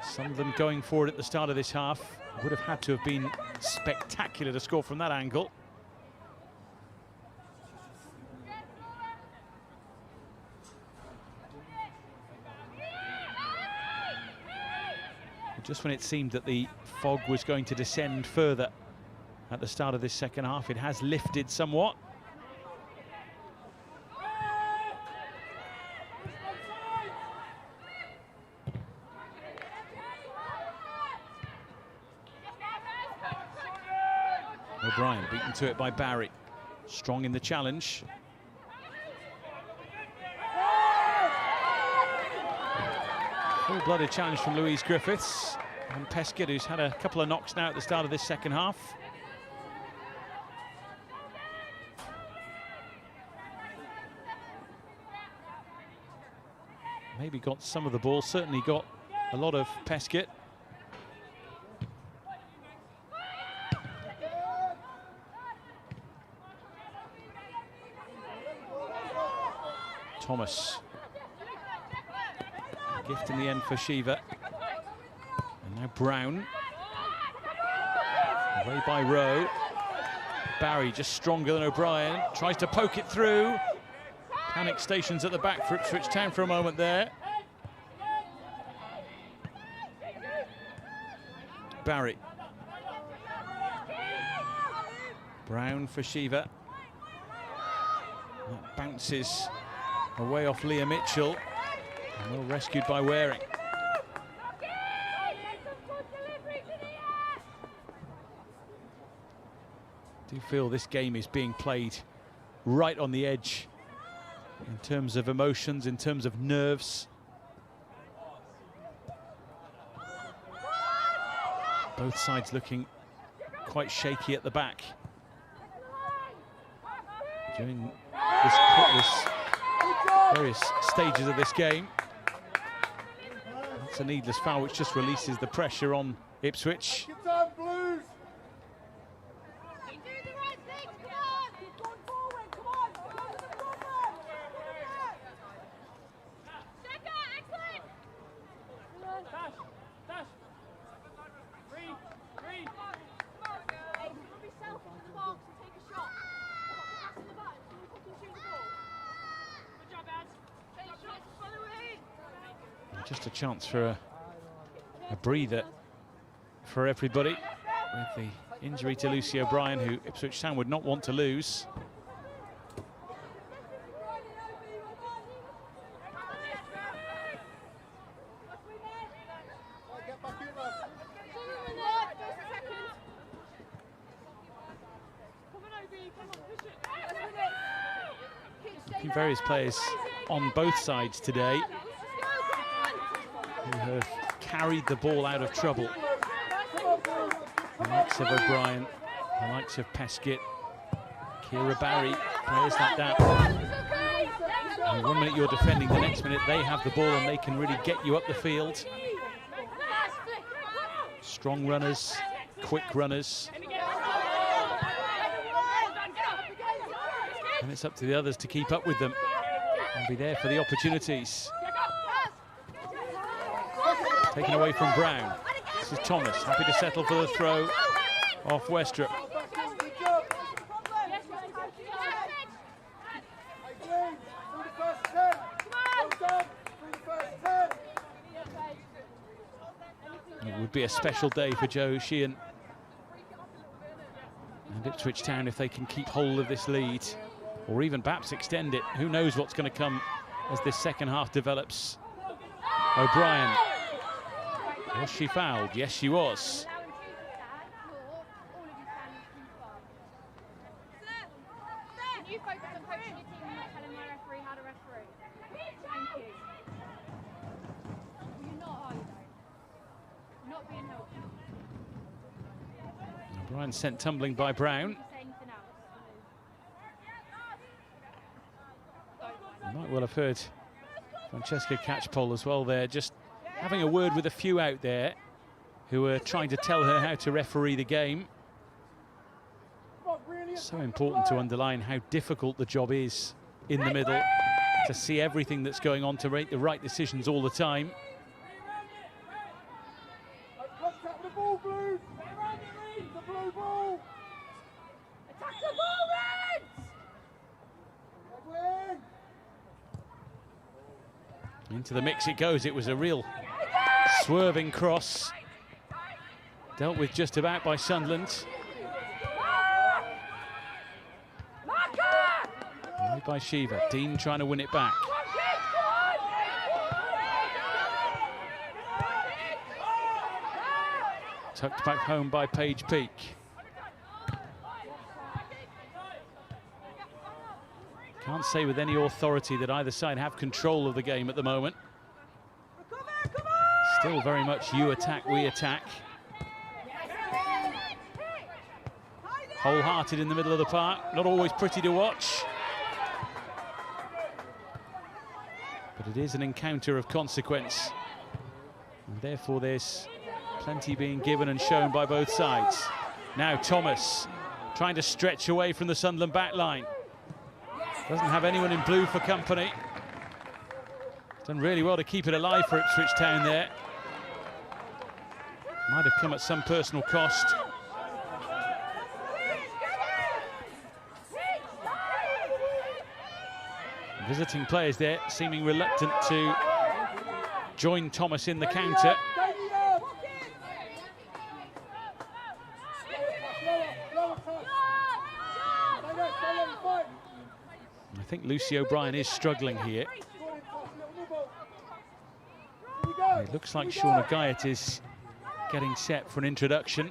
Sunderland going forward at the start of this half. Would have had to have been spectacular to score from that angle. Just when it seemed that the fog was going to descend further at the start of this second half, it has lifted somewhat. O'Brien beaten to it by Barry. Strong in the challenge. Full-blooded challenge from Louise Griffiths and Peskett, who's had a couple of knocks now at the start of this second half. Maybe got some of the ball, certainly got a lot of Peskett. Thomas. Gift in the end for Shiva. And now Brown. Away by Rowe. Barry just stronger than O'Brien. Tries to poke it through. Panic stations at the back for Ipswich Town for a moment there. Barry. Brown for Shiva. That bounces away off Leah Mitchell. And well rescued by Waring. I do feel this game is being played right on the edge in terms of emotions, in terms of nerves. Both sides looking quite shaky at the back during this various stages of this game. It's a needless foul which just releases the pressure on Ipswich. Just a chance for a breather for everybody with the injury to Lucy O'Brien, who Ipswich Town would not want to lose. Various players on both sides today who have carried the ball out of trouble. The likes of O'Brien, the likes of Peskett, Kira Barry, players like that. And 1 minute you're defending, the next minute they have the ball and they can really get you up the field. Strong runners, quick runners. And it's up to the others to keep up with them and be there for the opportunities. Taken away from Brown. This is Thomas, happy to settle for the throw off Westrup. It would be a special day for Joe Sheehan and Ipswich Town if they can keep hold of this lead, or even perhaps extend it. Who knows what's going to come as this second half develops. O'Brien. Was she fouled? Yes, she was. Can you focus on coaching your team and not telling my referee how to referee? Thank you. You're not, are you, though? You're not being helpful. O'Brien sent tumbling by Brown. You might well have heard Francesca Catchpole as well there, just having a word with a few out there who are trying to tell her how to referee the game. So important to underline how difficult the job is in the middle, to see everything that's going on, to make the right decisions all the time. Contact the ball, Blues! The blue ball! Attack the ball, Reds! Into the mix it goes. It was a real swerving cross, dealt with just about by Sunderland. Right by Shiva. Dean trying to win it back. Tucked back home by Paige Peak. Can't say with any authority that either side have control of the game at the moment. Still very much you attack, we attack. Wholehearted in the middle of the park, not always pretty to watch. But it is an encounter of consequence. And therefore there's plenty being given and shown by both sides. Now Thomas trying to stretch away from the Sunderland back line. Doesn't have anyone in blue for company. Done really well to keep it alive for Ipswich Town there. Might have come at some personal cost. Visiting players there seeming reluctant to join Thomas in the counter. I think Lucy O'Brien is struggling here. It looks like Shauna Guyett is getting set for an introduction.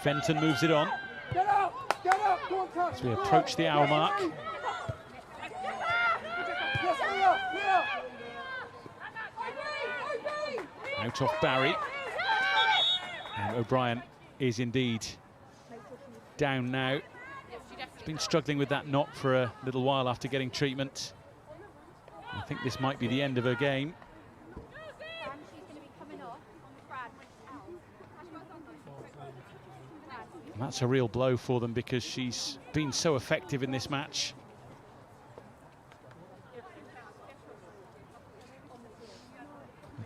Fenton moves it on as we approach the hour mark. Out off Barry. And O'Brien is indeed down now. He's been struggling with that knock for a little while after getting treatment. I think this might be the end of her game. And that's a real blow for them because she's been so effective in this match.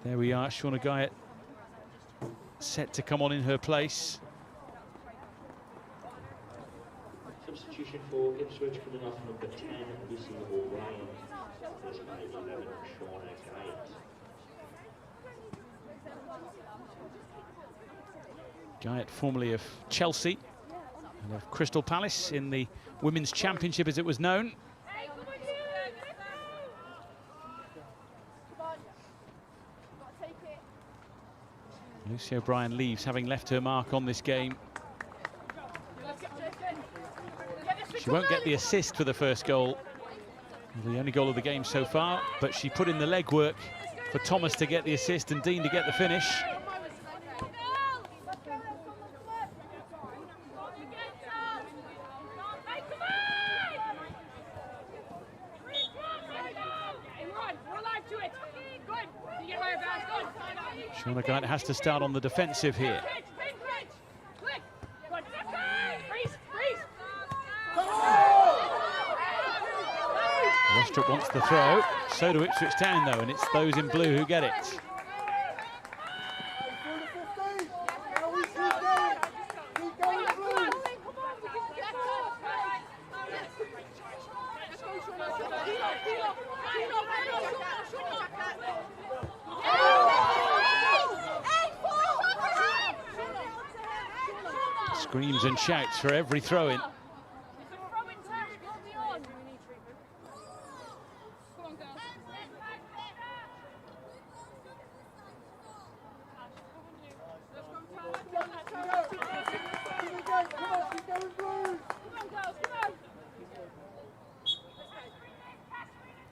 There we are, Shauna Guyett set to come on in her place. Substitution for Ipswich coming off number 10, Lucy O'Brien. First by 11, Shauna Guyett. Guyett, formerly of Chelsea and of Crystal Palace in the Women's Championship as it was known. Lucy O'Brien leaves, having left her mark on this game. She won't get the assist for the first goal, the only goal of the game so far, but she put in the legwork for Thomas to get the assist and Dean to get the finish. Shauna Guyett has to start on the defensive here. Astrup wants the throw. So do Ipswich Town, though, and it's those in blue who get it. Screams and shouts for every throw-in.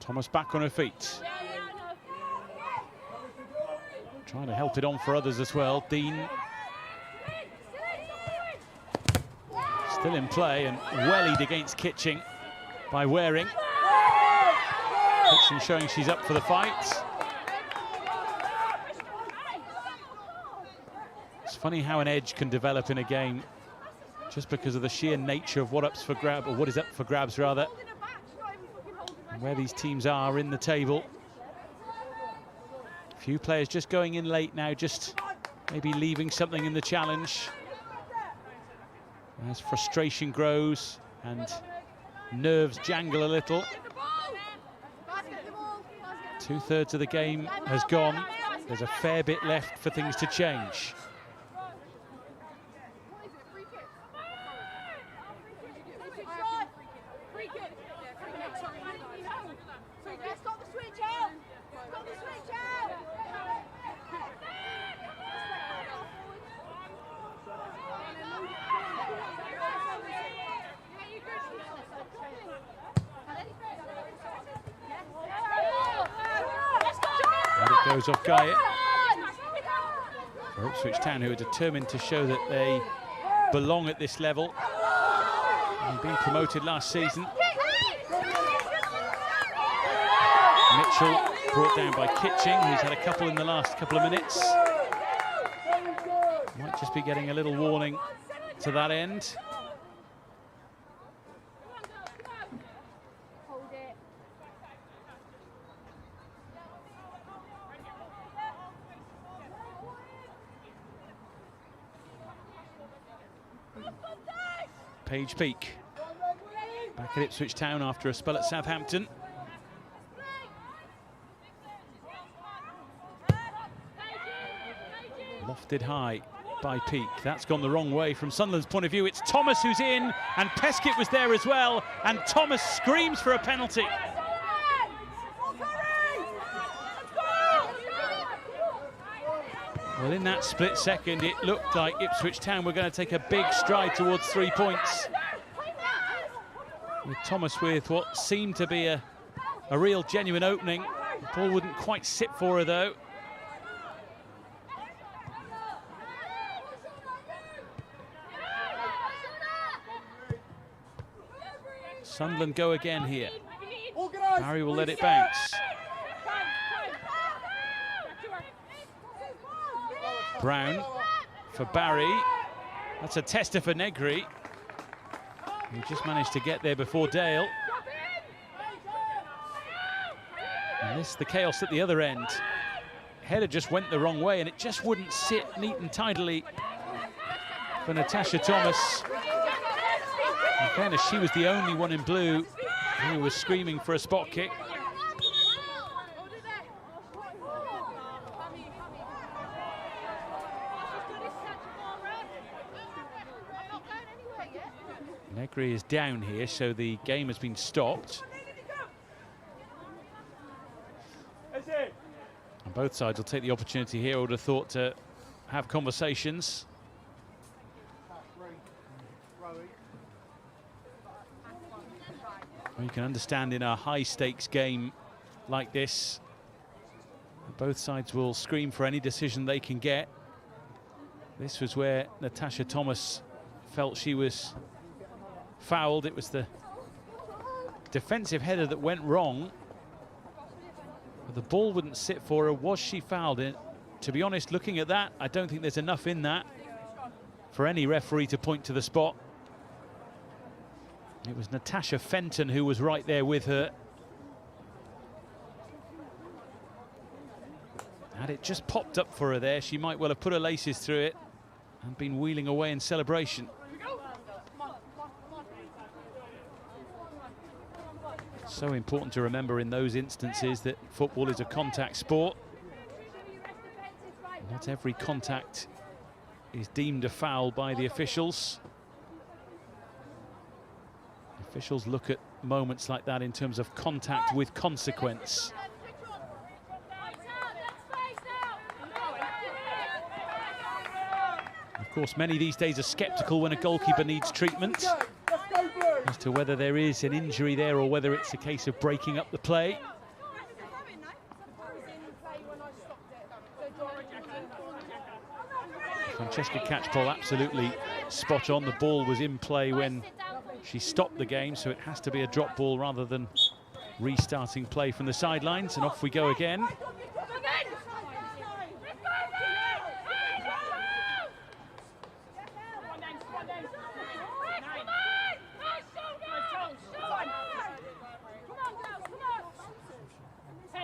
Thomas back on her feet. Trying to help it on for others as well. Dean still in play and wellied against Kitching by Waring. Kitching showing she's up for the fight. It's funny how an edge can develop in a game just because of the sheer nature of what is up for grabs rather. And where these teams are in the table. A few players just going in late now, just maybe leaving something in the challenge. As frustration grows and nerves jangle a little. 2/3 of the game has gone. There's a fair bit left for things to change. Goes off Guy. For Ipswich Town, who are determined to show that they belong at this level. And being promoted last season. Mitchell brought down by Kitching, who's had a couple in the last couple of minutes. Might just be getting a little warning to that end. Paige Peak back at Ipswich Town after a spell at Southampton. Lofted high by Peak. That's gone the wrong way from Sunderland's point of view. It's Thomas who's in, and Peskett was there as well, and Thomas screams for a penalty. Well, in that split second, it looked like Ipswich Town were going to take a big stride towards 3 points. With Thomas with what seemed to be a real genuine opening. The ball wouldn't quite sit for her, though. Sunderland go again here. Barry will let it bounce. Brown for Barry. That's a tester for Negri. He just managed to get there before Dale. And this, the chaos at the other end. Header just went the wrong way and it just wouldn't sit neat and tidily for Natasha Thomas. In fairness, she was the only one in blue who was screaming for a spot kick. Negri is down here, so the game has been stopped. And both sides will take the opportunity here, I would have thought, to have conversations. Well, you can understand in a high-stakes game like this, both sides will scream for any decision they can get. This was where Natasha Thomas felt she was fouled. It was the defensive header that went wrong. But the ball wouldn't sit for her. Was she fouled? To be honest, looking at that, I don't think there's enough in that for any referee to point to the spot. It was Natasha Fenton who was right there with her. Had it just popped up for her there, she might well have put her laces through it and been wheeling away in celebration. So important to remember in those instances that football is a contact sport. Not every contact is deemed a foul by the officials. The officials look at moments like that in terms of contact with consequence. Of course, many these days are sceptical when a goalkeeper needs treatment as to whether there is an injury there or whether it's a case of breaking up the play. Francesca Catchpole absolutely spot on. The ball was in play when she stopped the game, so it has to be a drop ball rather than restarting play from the sidelines, and off we go again.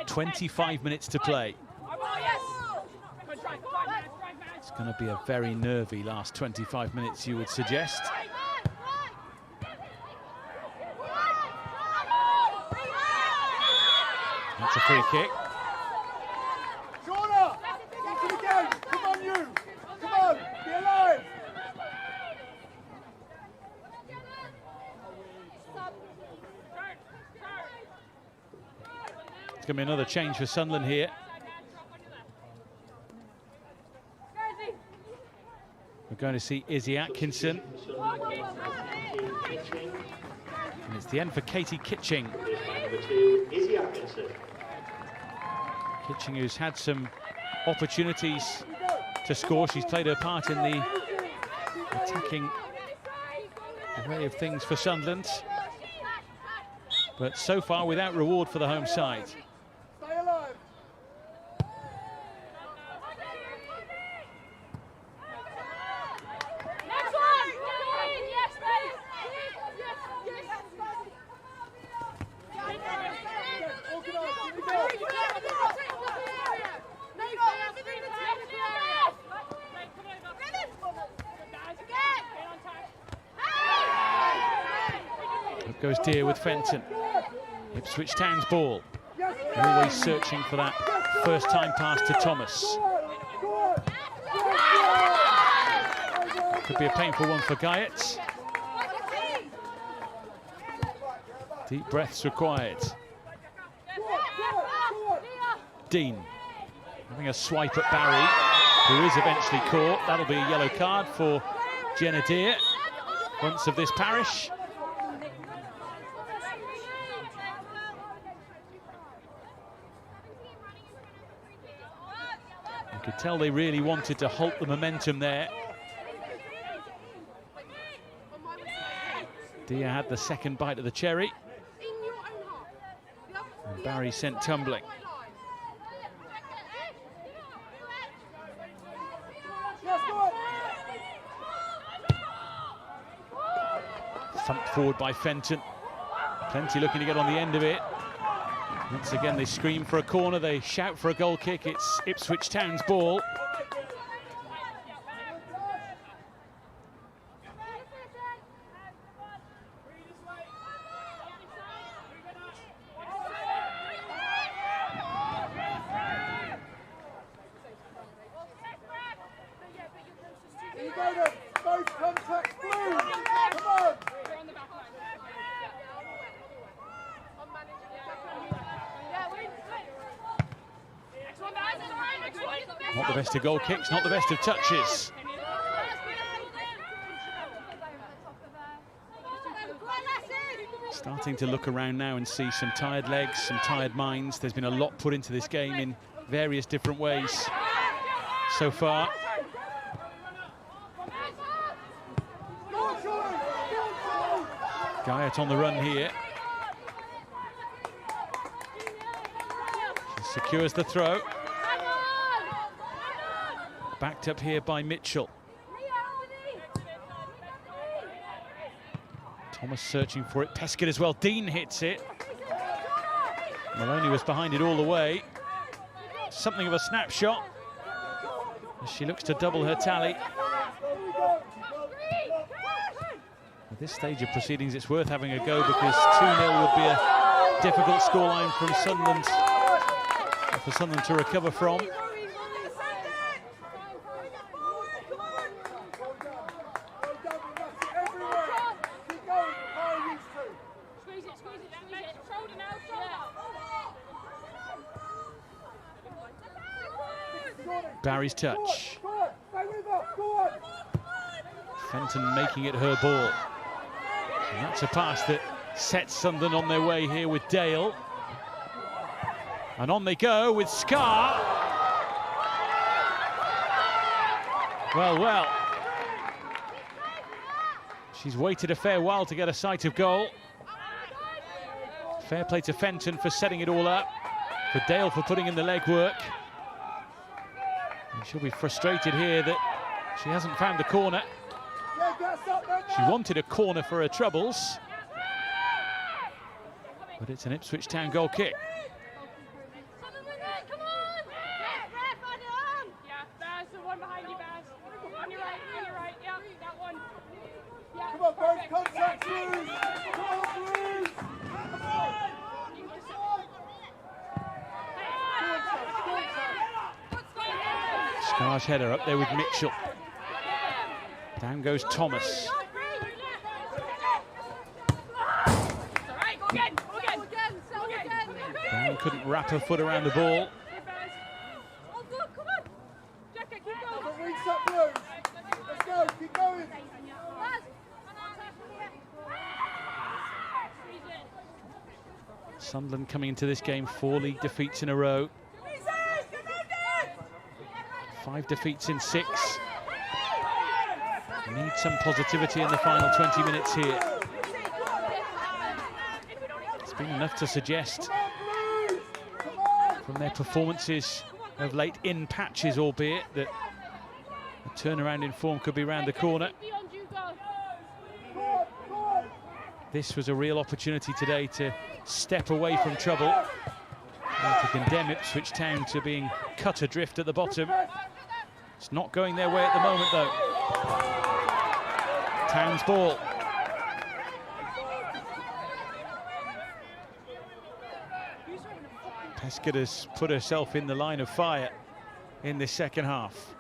"25 minutes to play." It's going to be a very nervy last 25 minutes, you would suggest. That's a free kick. Shauna! Into the game! Come on, you! Come on! Be alive! It's going to be another change for Sunderland here. We're going to see Izzy Atkinson. And it's the end for Katie Kitching. Kitching, who's had some opportunities to score. She's played her part in the attacking way of things for Sunderland. But so far without reward for the home side. Stay alive! Up goes Deer with Fenton. Ipswich Town's ball. Always searching for that first time pass to Thomas. Could be a painful one for Guyett. Deep breaths required. Dean having a swipe at Barry, who is eventually caught. That'll be a yellow card for Jenna Deer, once of this parish. You could tell they really wanted to halt the momentum there. Deer had the second bite of the cherry. And Barry sent tumbling. Thumped forward by Fenton. Plenty looking to get on the end of it. Once again, they scream for a corner, they shout for a goal kick. It's Ipswich Town's ball. Both contacts blue! Come on! Not the best of goal kicks, not the best of touches. Starting to look around now and see some tired legs, some tired minds. There's been a lot put into this game in various different ways so far. Guyett on the run here. She secures the throw. Backed up here by Mitchell. Thomas searching for it. Peskin as well. Dean hits it. Maloney was behind it all the way. something of a snapshot as she looks to double her tally. At this stage of proceedings, it's worth having a go because 2-0 would be a difficult scoreline from Sunderland for Sunderland to recover from. Barry's touch. Fenton making it her ball. And that's a pass that sets Sunderland on their way here with Dale. And on they go with Scar. Well. She's waited a fair while to get a sight of goal. Fair play to Fenton for setting it all up. For Dale for putting in the legwork. And she'll be frustrated here that she hasn't found the corner. She wanted a corner for her troubles. But it's an Ipswich Town goal kick. Come on, both contact, Bruce! Come on, Bruce! Scar's header up there with Mitchell. Down goes Thomas. Brown couldn't wrap her foot around the ball. Reset, Bruce! Let's go, keep going! Sunderland coming into this game 4 league defeats in a row. 5 defeats in 6. Need some positivity in the final 20 minutes here. It's been enough to suggest from their performances of late, in patches albeit, that a turnaround in form could be round the corner. This was a real opportunity today to step away from trouble and to condemn Ipswich Town to being cut adrift at the bottom. It's not going their way at the moment, though. Town's ball. Pescott has put herself in the line of fire in this second half.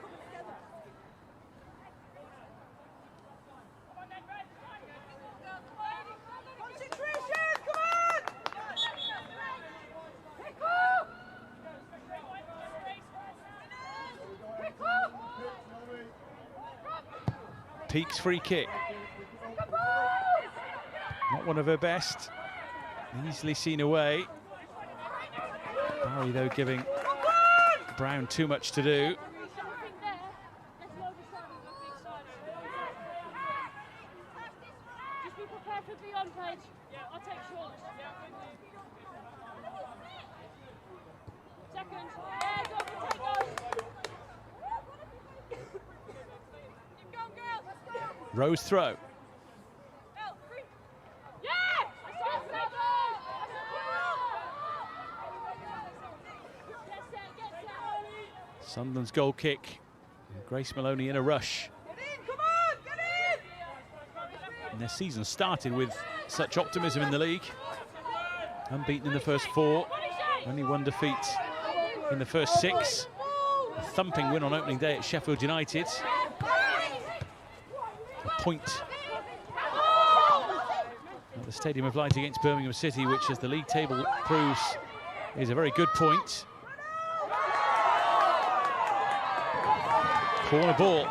Peake's free kick. Not one of her best. Easily seen away. Barry, though, giving Brown too much to do. Just be prepared for beyond page. I'll take short. Second. Yeah, go for take those. Keep going, girl. Let's go. Rose throw. Sunderland's goal kick. Grace Maloney in a rush. Get in, come on, get in! And their season started with such optimism in the league. Unbeaten in the first 4, only 1 defeat in the first 6. A thumping win on opening day at Sheffield United. A point at the Stadium of Light against Birmingham City, which, as the league table proves, is a very good point. Corner ball.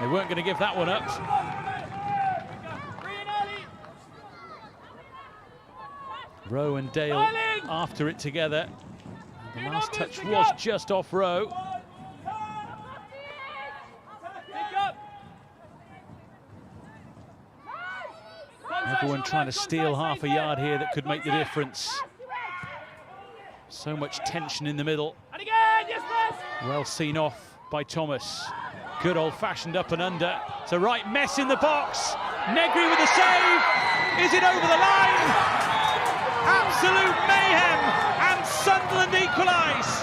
They weren't going to give that one up. Rowe and Dale after it together. The last touch was just off Rowe. Everyone trying to steal half a yard here that could make the difference. So much tension in the middle. Well seen off by Thomas. Good old-fashioned up and under. It's a right mess in the box. Negri with the save. Is it over the line? Absolute mayhem, and Sunderland equalise.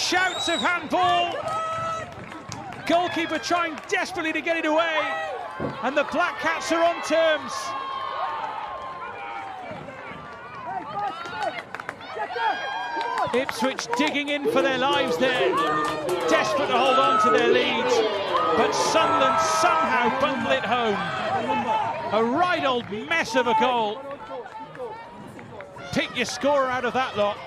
shouts of handball. Goalkeeper trying desperately to get it away, and the Black Cats are on terms. Ipswich digging in for their lives there, desperate to hold on to their lead, but Sunderland somehow bundle it home. A right old mess of a goal. Pick your scorer out of that lot.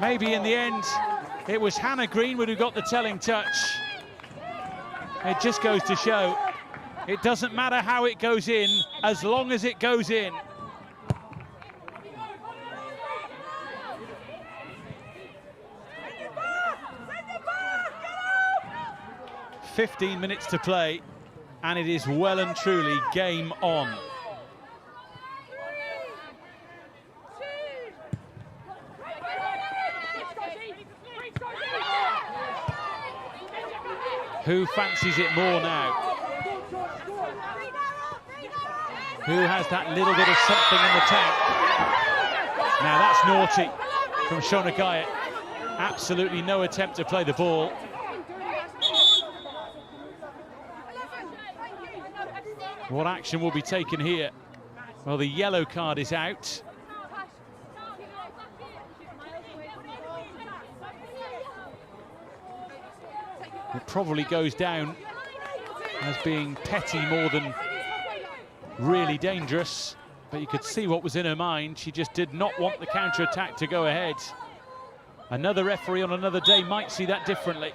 Maybe in the end it was Hannah Greenwood who got the telling touch. It just goes to show it doesn't matter how it goes in, as long as it goes in. 15 minutes to play, and it is well and truly game on. Who fancies it more now? Who has that little bit of something in the tank? Now that's naughty from Shona Guyett. Absolutely no attempt to play the ball. What action will be taken here? Well, the yellow card is out. It probably goes down as being petty more than really dangerous, but you could see what was in her mind. She just did not want the counter-attack to go ahead. Another referee on another day might see that differently.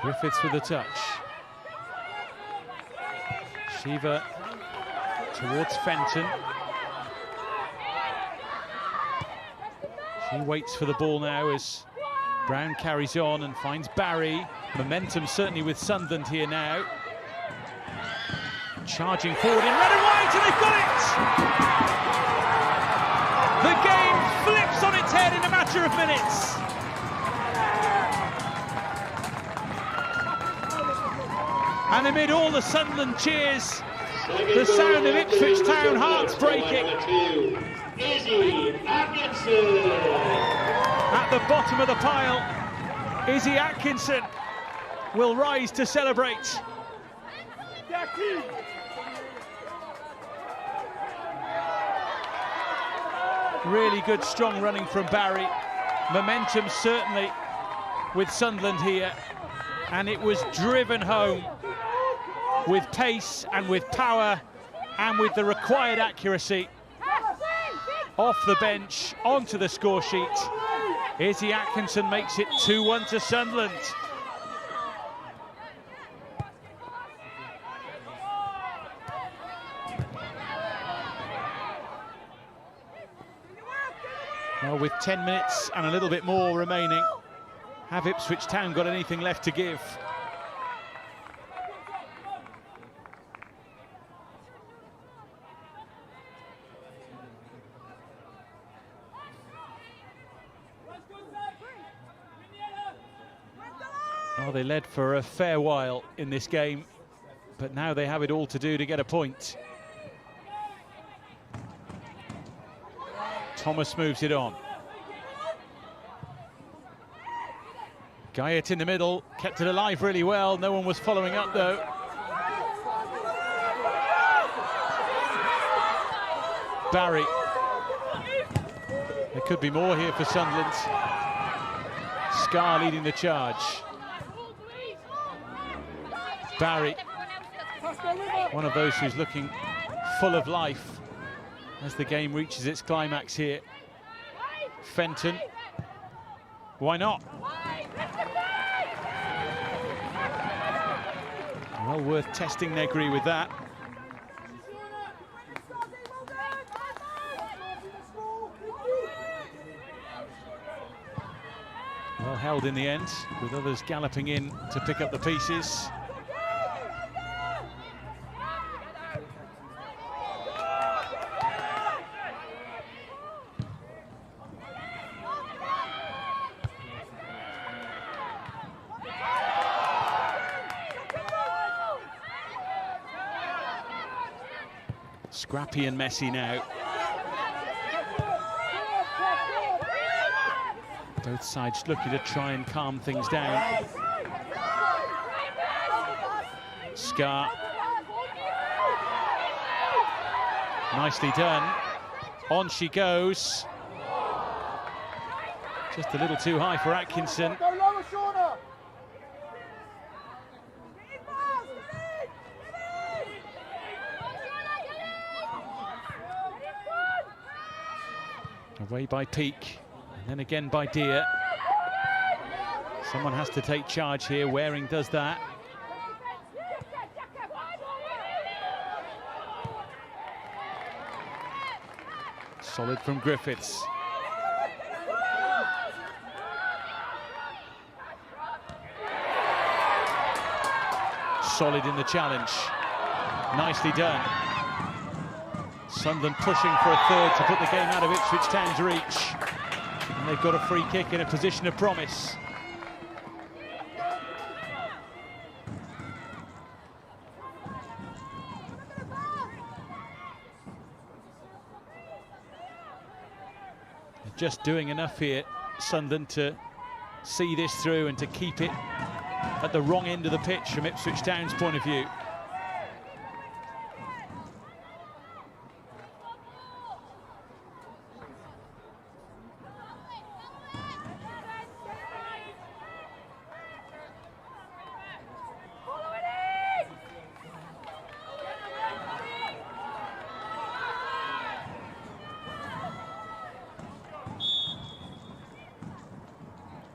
Griffiths with the touch. Shiva towards Fenton. She waits for the ball now as Brown carries on and finds Barry. Momentum certainly with Sunderland here now. Charging forward in red and white, and they've got it! The game flips on its head in a matter of minutes. And amid all the Sunderland cheers, the sound of Ipswich Town hearts breaking. At the bottom of the pile, Izzy Atkinson will rise to celebrate. Really good, strong running from Barry. Momentum certainly with Sunderland here, and it was driven home with pace and with power and with the required accuracy. Off the bench, onto the score sheet. Izzy Atkinson makes it 2-1 to Sunderland. Well, with 10 minutes and a little bit more remaining, have Ipswich Town got anything left to give? Well, they led for a fair while in this game, but now they have it all to do to get a point. Thomas moves it on. Guyett in the middle, kept it alive really well. No one was following up though. Barry. There could be more here for Sunderland. Scar leading the charge. Barry, one of those who's looking full of life as the game reaches its climax here. Fenton, why not? Well worth testing Negri with that. Well held in the end, with others galloping in to pick up the pieces. Scrappy and messy now. Both sides looking to try and calm things down. Scar. Nicely done. On she goes. Just a little too high for Atkinson. Go lower, Shauna. Away by Peak, and then again by Deer. Someone has to take charge here. Waring does that. Solid from Griffiths. Solid in the challenge. Nicely done. Sunderland pushing for a third to put the game out of Ipswich Town's reach. And they've got a free kick in a position of promise. Just doing enough here, Sunderland, to see this through and to keep it at the wrong end of the pitch from Ipswich Town's point of view.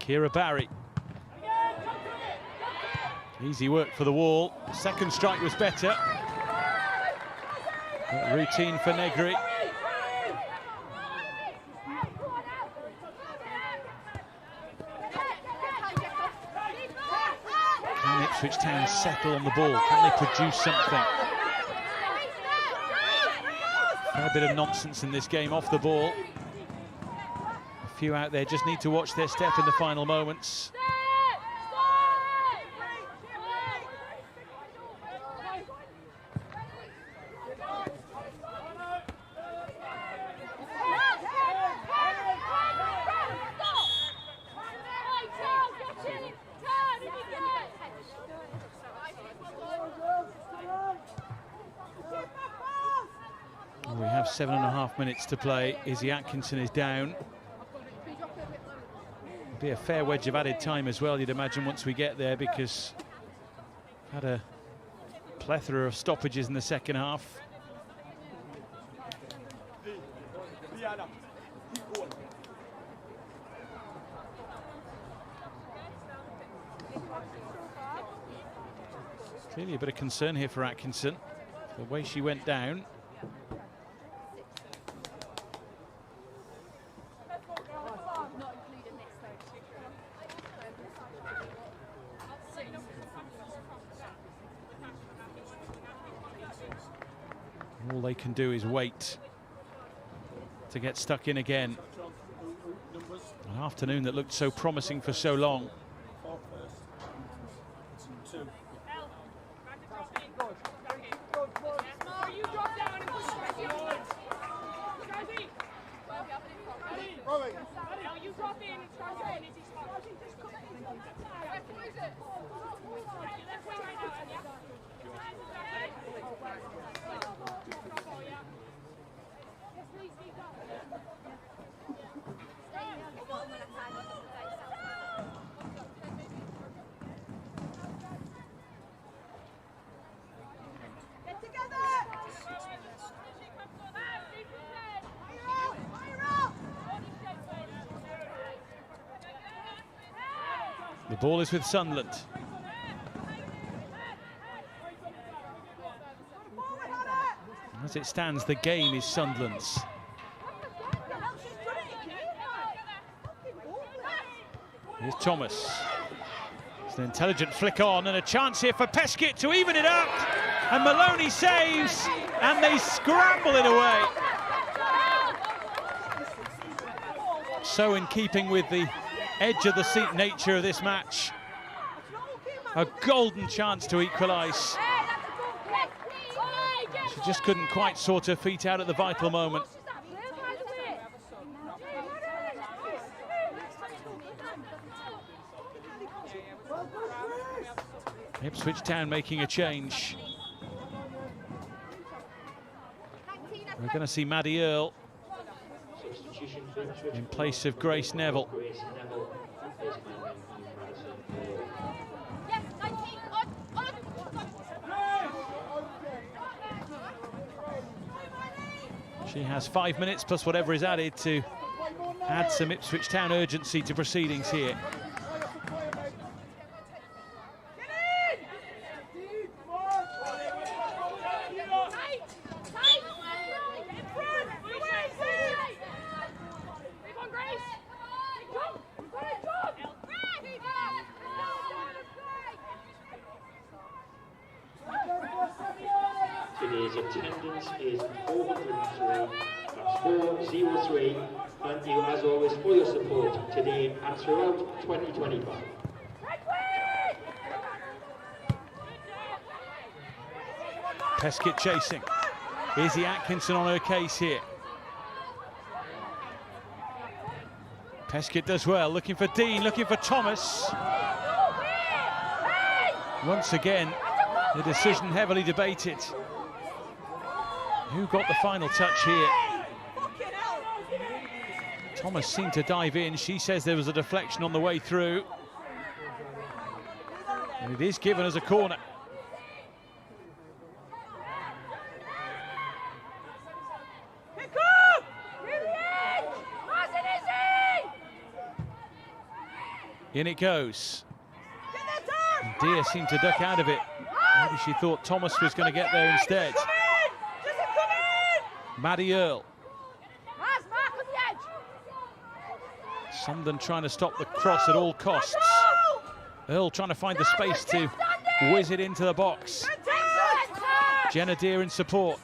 Kira Barry. Easy work for the wall. Second strike was better. But routine for Negri. Can Ipswich Town settle on the ball? Can they produce something? Fair bit of nonsense in this game off the ball. A few out there just need to watch their step in the final moments. We have 7.5 minutes to play. Izzy Atkinson is down. Be a fair wedge of added time as well, you'd imagine, once we get there, because had a plethora of stoppages in the second half. Clearly a bit of concern here for Atkinson, the way she went down. All they can do is wait to get stuck in again. An afternoon that looked so promising for so long. The ball is with Sunderland. As it stands, the game is Sunderland's. Here's Thomas. It's an intelligent flick on and a chance here for Peskett to even it up. And Maloney saves and they scramble it away. So in keeping with the edge of the seat nature of this match. A golden chance to equalise. She just couldn't quite sort her feet out at the vital moment. Ipswich Town making a change. We're going to see Maddie Earle in place of Grace Neville. She has 5 minutes plus whatever is added to add some Ipswich Town urgency to proceedings here. Today's attendance is 403, that's 403. Thank you as always for your support today and throughout 2025. Peskett chasing. Izzy Atkinson on her case here. Peskett does well, looking for Dean, looking for Thomas. Once again, the decision heavily debated. Who got the final touch here? Thomas seemed to dive in. She says there was a deflection on the way through. And it is given as a corner. In it goes. And Deer seemed to duck out of it. Maybe she thought Thomas was going to get there instead. Maddie Earle. Sunderland trying to stop the cross at all costs. Earle trying to find the space to whiz it into the box. Jenna Deer in support.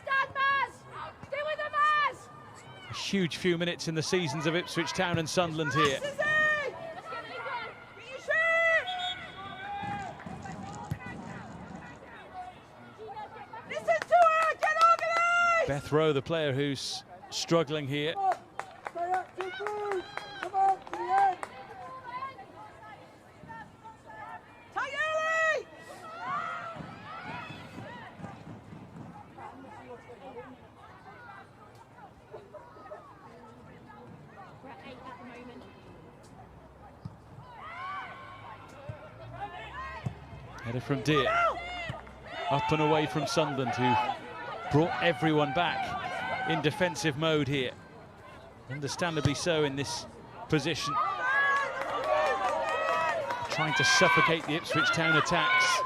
A huge few minutes in the seasons of Ipswich Town and Sunderland here. Beth Rowe, the player who's struggling here. Header from Deer. Up and away from Sunderland, who brought everyone back in defensive mode here. Understandably so in this position. Trying to suffocate the Ipswich Town attacks.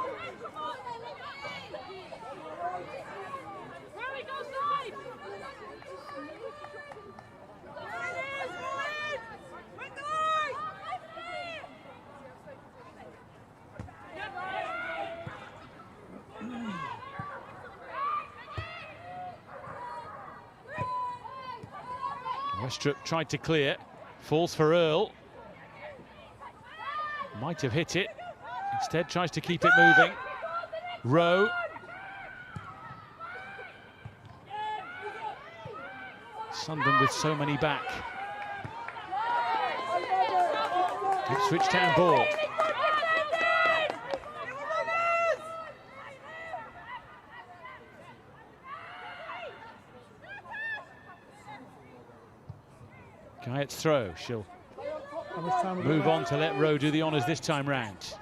Westrup tried to clear, falls for Earle. Might have hit it, instead tries to keep it moving. Rowe. Sunderland with so many back. Ipswich Town ball. Guyot's throw, she'll move on to let Rowe do the honours this time round.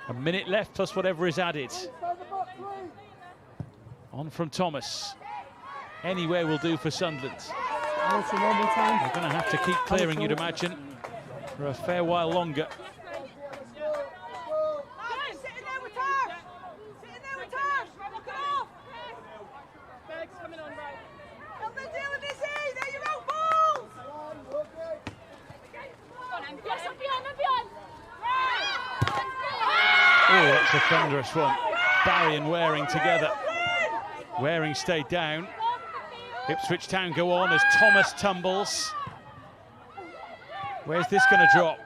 A minute left plus whatever is added. On from Thomas. Anywhere will do for Sunderland. They're going to have to keep clearing, you'd imagine, for a fair while longer. Oh, that's a thunderous one. Barry and Waring together. Waring stayed down. Ipswich Town go on as Thomas tumbles. Where's this going to drop?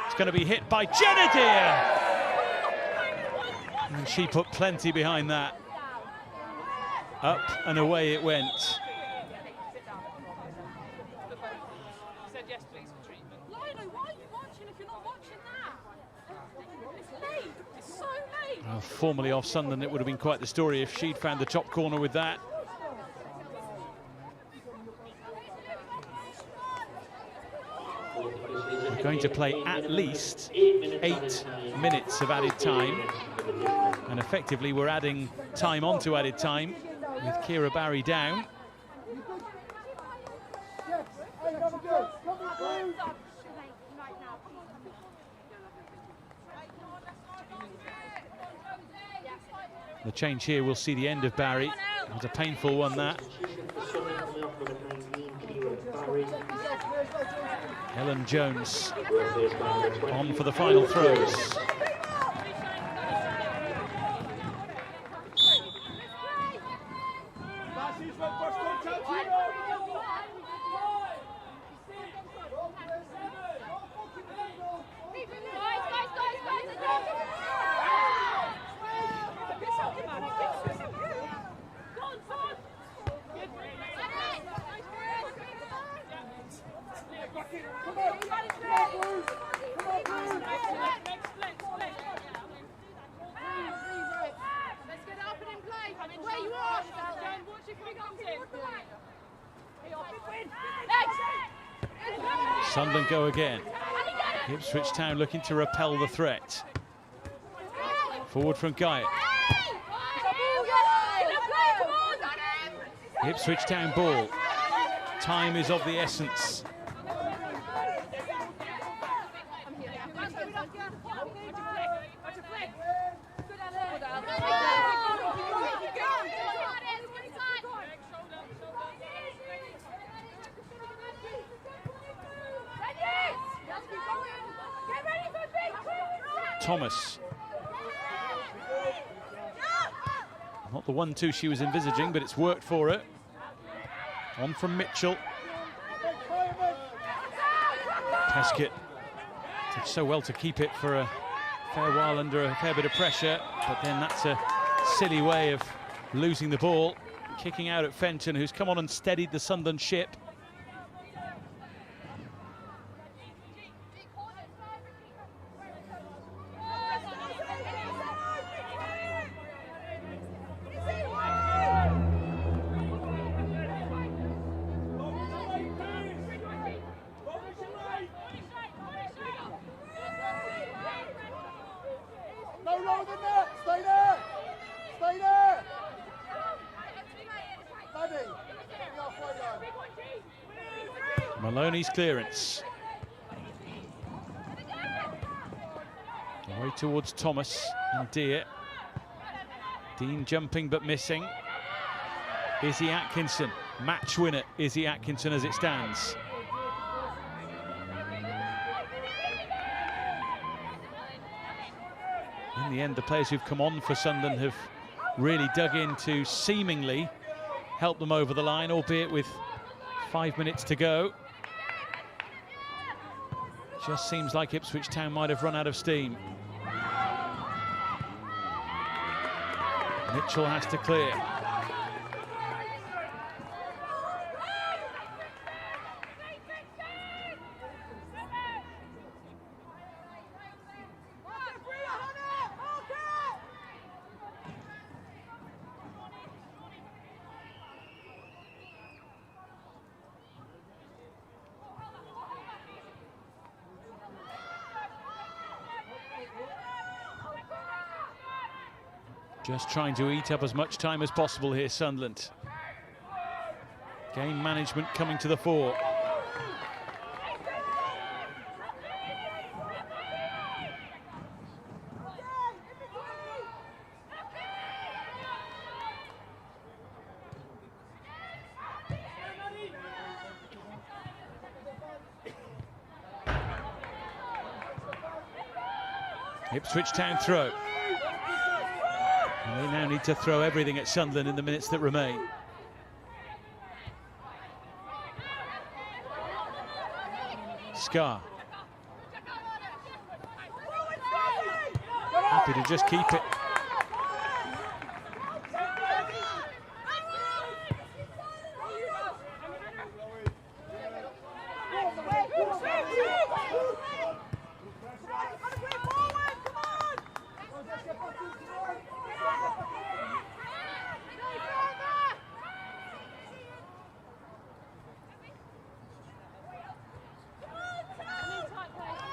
It's going to be hit by Jenna Deer. And she put plenty behind that. Up and away it went. Lino, why are you watching if you're not watching that? It's late. It's so late. Well, formerly off Sunderland, it would have been quite the story if she'd found the top corner with that. We're going to play at least 8 minutes of added time. And effectively, we're adding time onto added time with Kira Barry down. The change here will see the end of Barry. It was a painful one, that. Helen Jones on for the final throws. Sunderland go again. Ipswich Town looking to repel the threat. Forward from Guyatt. Ipswich Town ball. Time is of the essence. Thomas. Not the 1-2 she was envisaging, but it's worked for her. On from Mitchell. Teskett did so well to keep it for a fair while under a fair bit of pressure, but then that's a silly way of losing the ball. Kicking out at Fenton, who's come on and steadied the Sunderland ship. Maloney's clearance. Away towards Thomas and Deere. Dean jumping but missing. Izzy Atkinson, match winner Izzy Atkinson as it stands. In the end, the players who've come on for Sunderland have really dug in to seemingly help them over the line, albeit with 5 minutes to go. Just seems like Ipswich Town might have run out of steam. Mitchell has to clear. Just trying to eat up as much time as possible here, Sunderland. Game management coming to the fore. Ipswich Town throw. And they now need to throw everything at Sunderland in the minutes that remain. Scar. Happy to just keep it.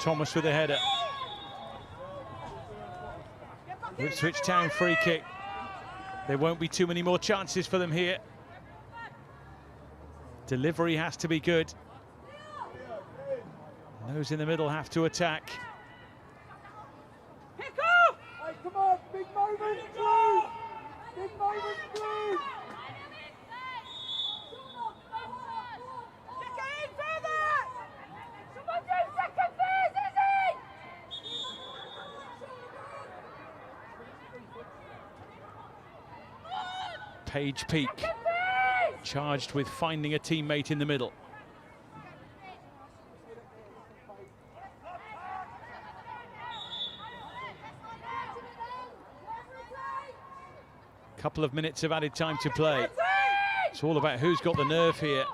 Thomas with a header. Ipswich Town free kick. There won't be too many more chances for them here. Delivery has to be good. Those in the middle have to attack. Pick up! Hey, come on, big moment, please! Big moment, please! Get in further! Someone do second phase, Izzy! Paige Peak charged with finding a teammate in the middle. Couple of minutes of added time to play. It's all about who's got the nerve here.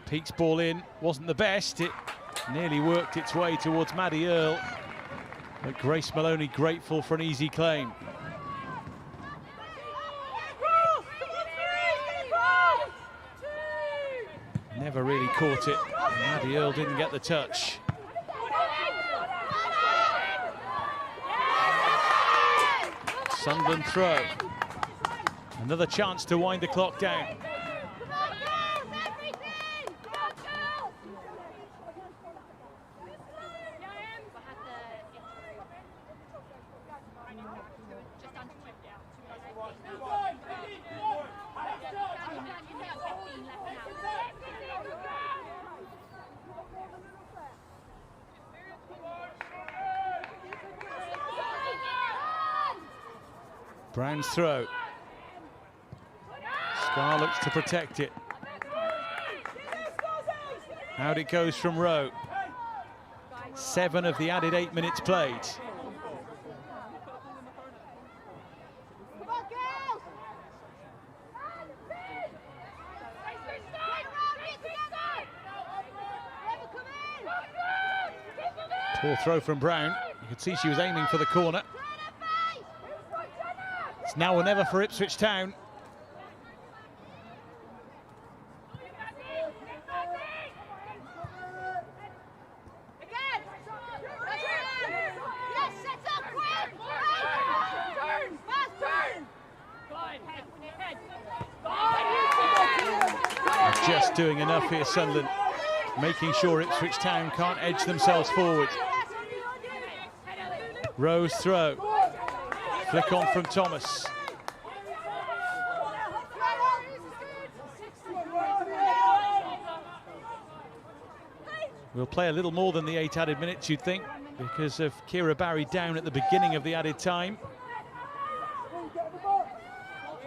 Peak's ball in wasn't the best. It nearly worked its way towards Maddie Earle. But Grace Maloney grateful for an easy claim. Never really caught it. Maddie Earle didn't get the touch. Sunderland throw. Another chance to wind the clock down. Brown's throw. Scar looks to protect it. Out it goes from Rowe. 7 of the added 8 minutes played. Poor throw from Brown. You could see she was aiming for the corner. It's now or never for Ipswich Town. Just doing enough here, Sunderland, making sure Ipswich Town can't edge themselves forward. Rowe's throw. Flick on from Thomas. We'll play a little more than the 8 added minutes, you'd think, because of Kira Barry down at the beginning of the added time.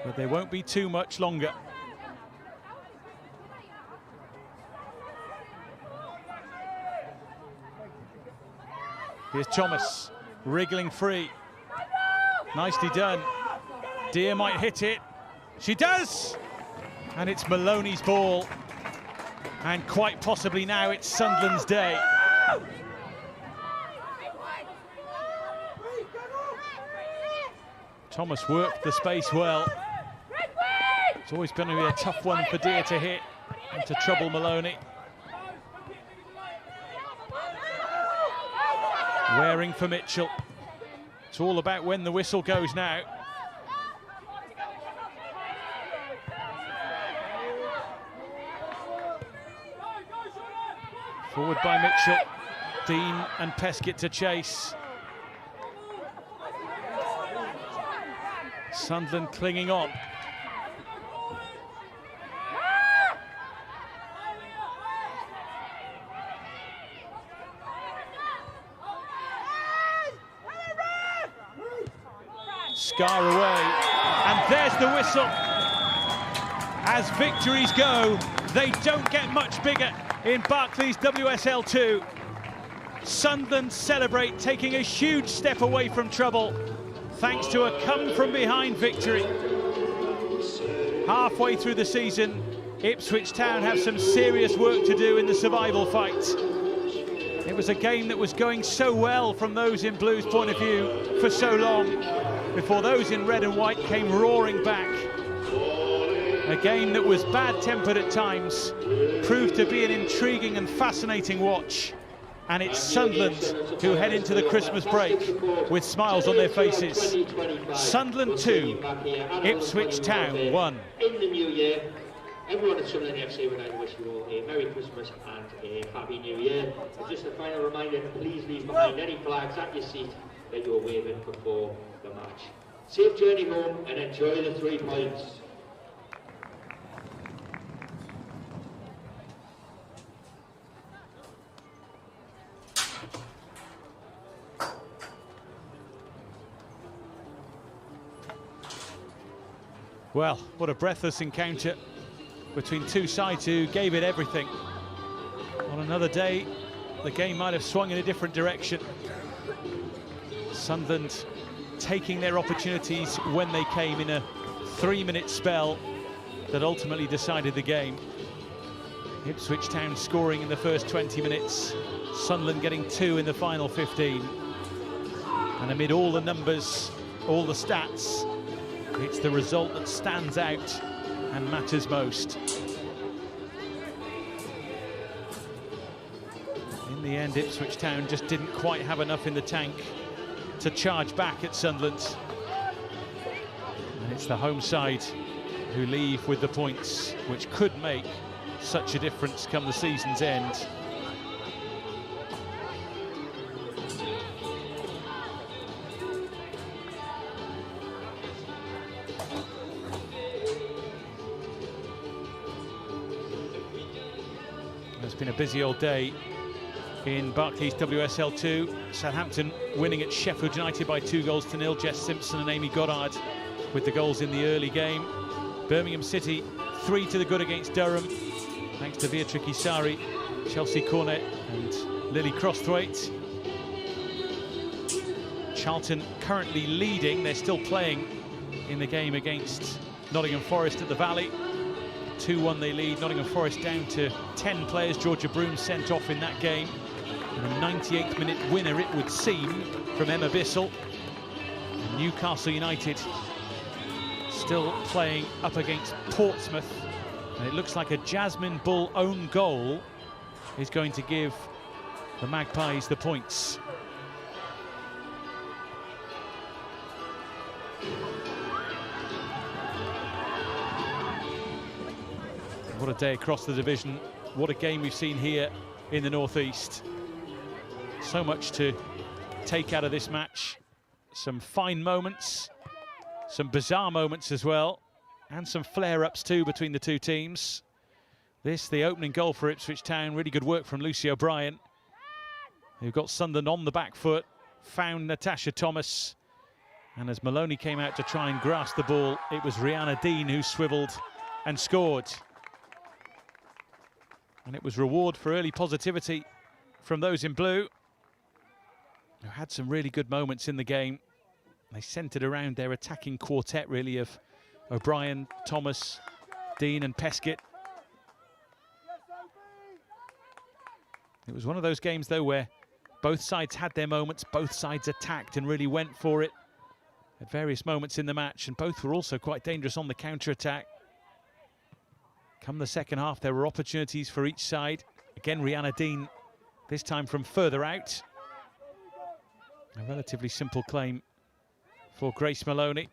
But there won't be too much longer. Here's Thomas, wriggling free. Nicely done. Deere might hit it. She does! And it's Maloney's ball. And quite possibly now it's Sunderland's day. Thomas worked the space well. It's always going to be a tough one for Deere to hit and to trouble Maloney. Waring for Mitchell. It's all about when the whistle goes now. Forward by Mitchell. Dean and Peskett to chase. Sunderland clinging on. Scar away, and there's the whistle. As victories go, they don't get much bigger in Barclays WSL 2. Sunderland celebrate, taking a huge step away from trouble thanks to a come-from-behind victory. Halfway through the season, Ipswich Town have some serious work to do in the survival fight. It was a game that was going so well from those in Blue's point of view for so long, before those in red and white came roaring back. A game that was bad-tempered at times, proved to be an intriguing and fascinating watch. And it's Sunderland who head into the Christmas break with smiles on their faces. Sunderland 2, Ipswich Town 1. In the new year, everyone at Sunderland FC would like to wish you all a Merry Christmas and a Happy New Year. And just a final reminder, please leave behind any flags at your seat that you're waving before the match. Safe journey home and enjoy the 3 points. Well, what a breathless encounter between two sides who gave it everything. On another day, the game might have swung in a different direction. Sunderland taking their opportunities when they came in a 3-minute spell that ultimately decided the game. Ipswich Town scoring in the first 20 minutes, Sunderland getting 2 in the final 15. And amid all the numbers, all the stats, it's the result that stands out and matters most. In the end, Ipswich Town just didn't quite have enough in the tank to charge back at Sunderland. And it's the home side who leave with the points, which could make such a difference come the season's end. It's been a busy old day in Barclays WSL 2. Southampton winning at Sheffield United by 2-0. Jess Simpson and Amy Goddard with the goals in the early game. Birmingham City 3 to the good against Durham, thanks to Beatrice Kisari, Chelsea Cornet and Lily Crosthwaite. Charlton currently leading. They're still playing in the game against Nottingham Forest at the Valley. 2-1 they lead. Nottingham Forest down to 10 players. Georgia Broom sent off in that game. And a 98th minute winner, it would seem, from Emma Bissell. And Newcastle United still playing up against Portsmouth. And it looks like a Jasmine Bull own goal is going to give the Magpies the points. What a day across the division. What a game we've seen here in the Northeast. So much to take out of this match. Some fine moments, some bizarre moments as well, and some flare-ups too between the two teams. This, the opening goal for Ipswich Town. Really good work from Lucy O'Brien, who got Sunderland on the back foot, found Natasha Thomas, and as Maloney came out to try and grasp the ball, it was Rihanna Dean who swivelled and scored. And it was reward for early positivity from those in blue, who had some really good moments in the game. They centred around their attacking quartet, really, of O'Brien, Thomas, Dean and Peskett. It was one of those games, though, where both sides had their moments, both sides attacked and really went for it at various moments in the match, and both were also quite dangerous on the counter-attack. Come the second half, there were opportunities for each side. Again, Rihanna Dean, this time from further out. A relatively simple claim for Grace Maloney.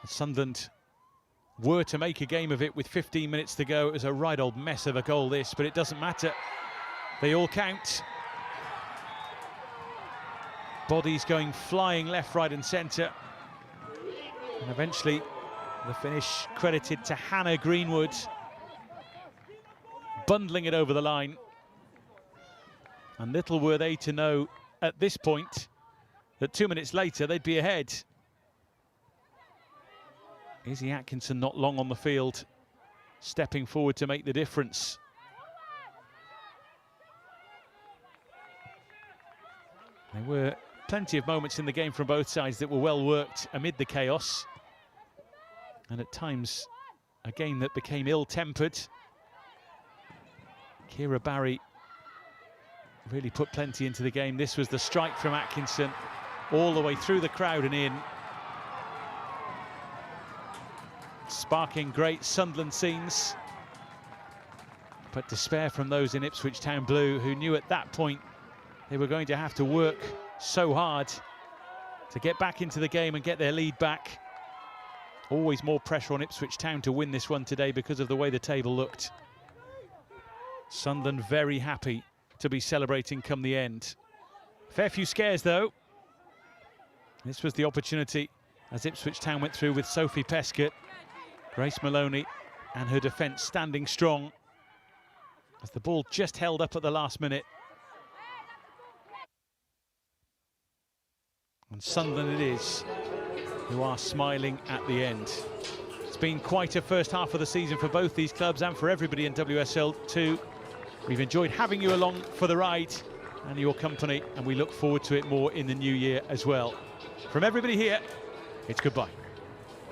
Sunderland were to make a game of it with 15 minutes to go. It was a right old mess of a goal, this, but it doesn't matter. They all count. Bodies going flying left, right and centre. And eventually, the finish credited to Hannah Greenwood, bundling it over the line. And little were they to know at this point that 2 minutes later they'd be ahead. Izzy Atkinson not long on the field, stepping forward to make the difference. There were plenty of moments in the game from both sides that were well worked amid the chaos. And at times, a game that became ill-tempered. Kira Barry really put plenty into the game. This was the strike from Atkinson, all the way through the crowd and in. Sparking great Sunderland scenes. but despair from those in Ipswich Town blue, who knew at that point they were going to have to work so hard to get back into the game and get their lead back. Always more pressure on Ipswich Town to win this one today because of the way the table looked. Sunderland very happy to be celebrating come the end. Fair few scares though. This was the opportunity as Ipswich Town went through with Sophie Pescott, Grace Maloney and her defence standing strong as the ball just held up at the last minute. And Sunderland it is who are smiling at the end. It's been quite a first half of the season for both these clubs and for everybody in WSL 2. We've enjoyed having you along for the ride and your company, and we look forward to it more in the new year as well. From everybody here, it's goodbye.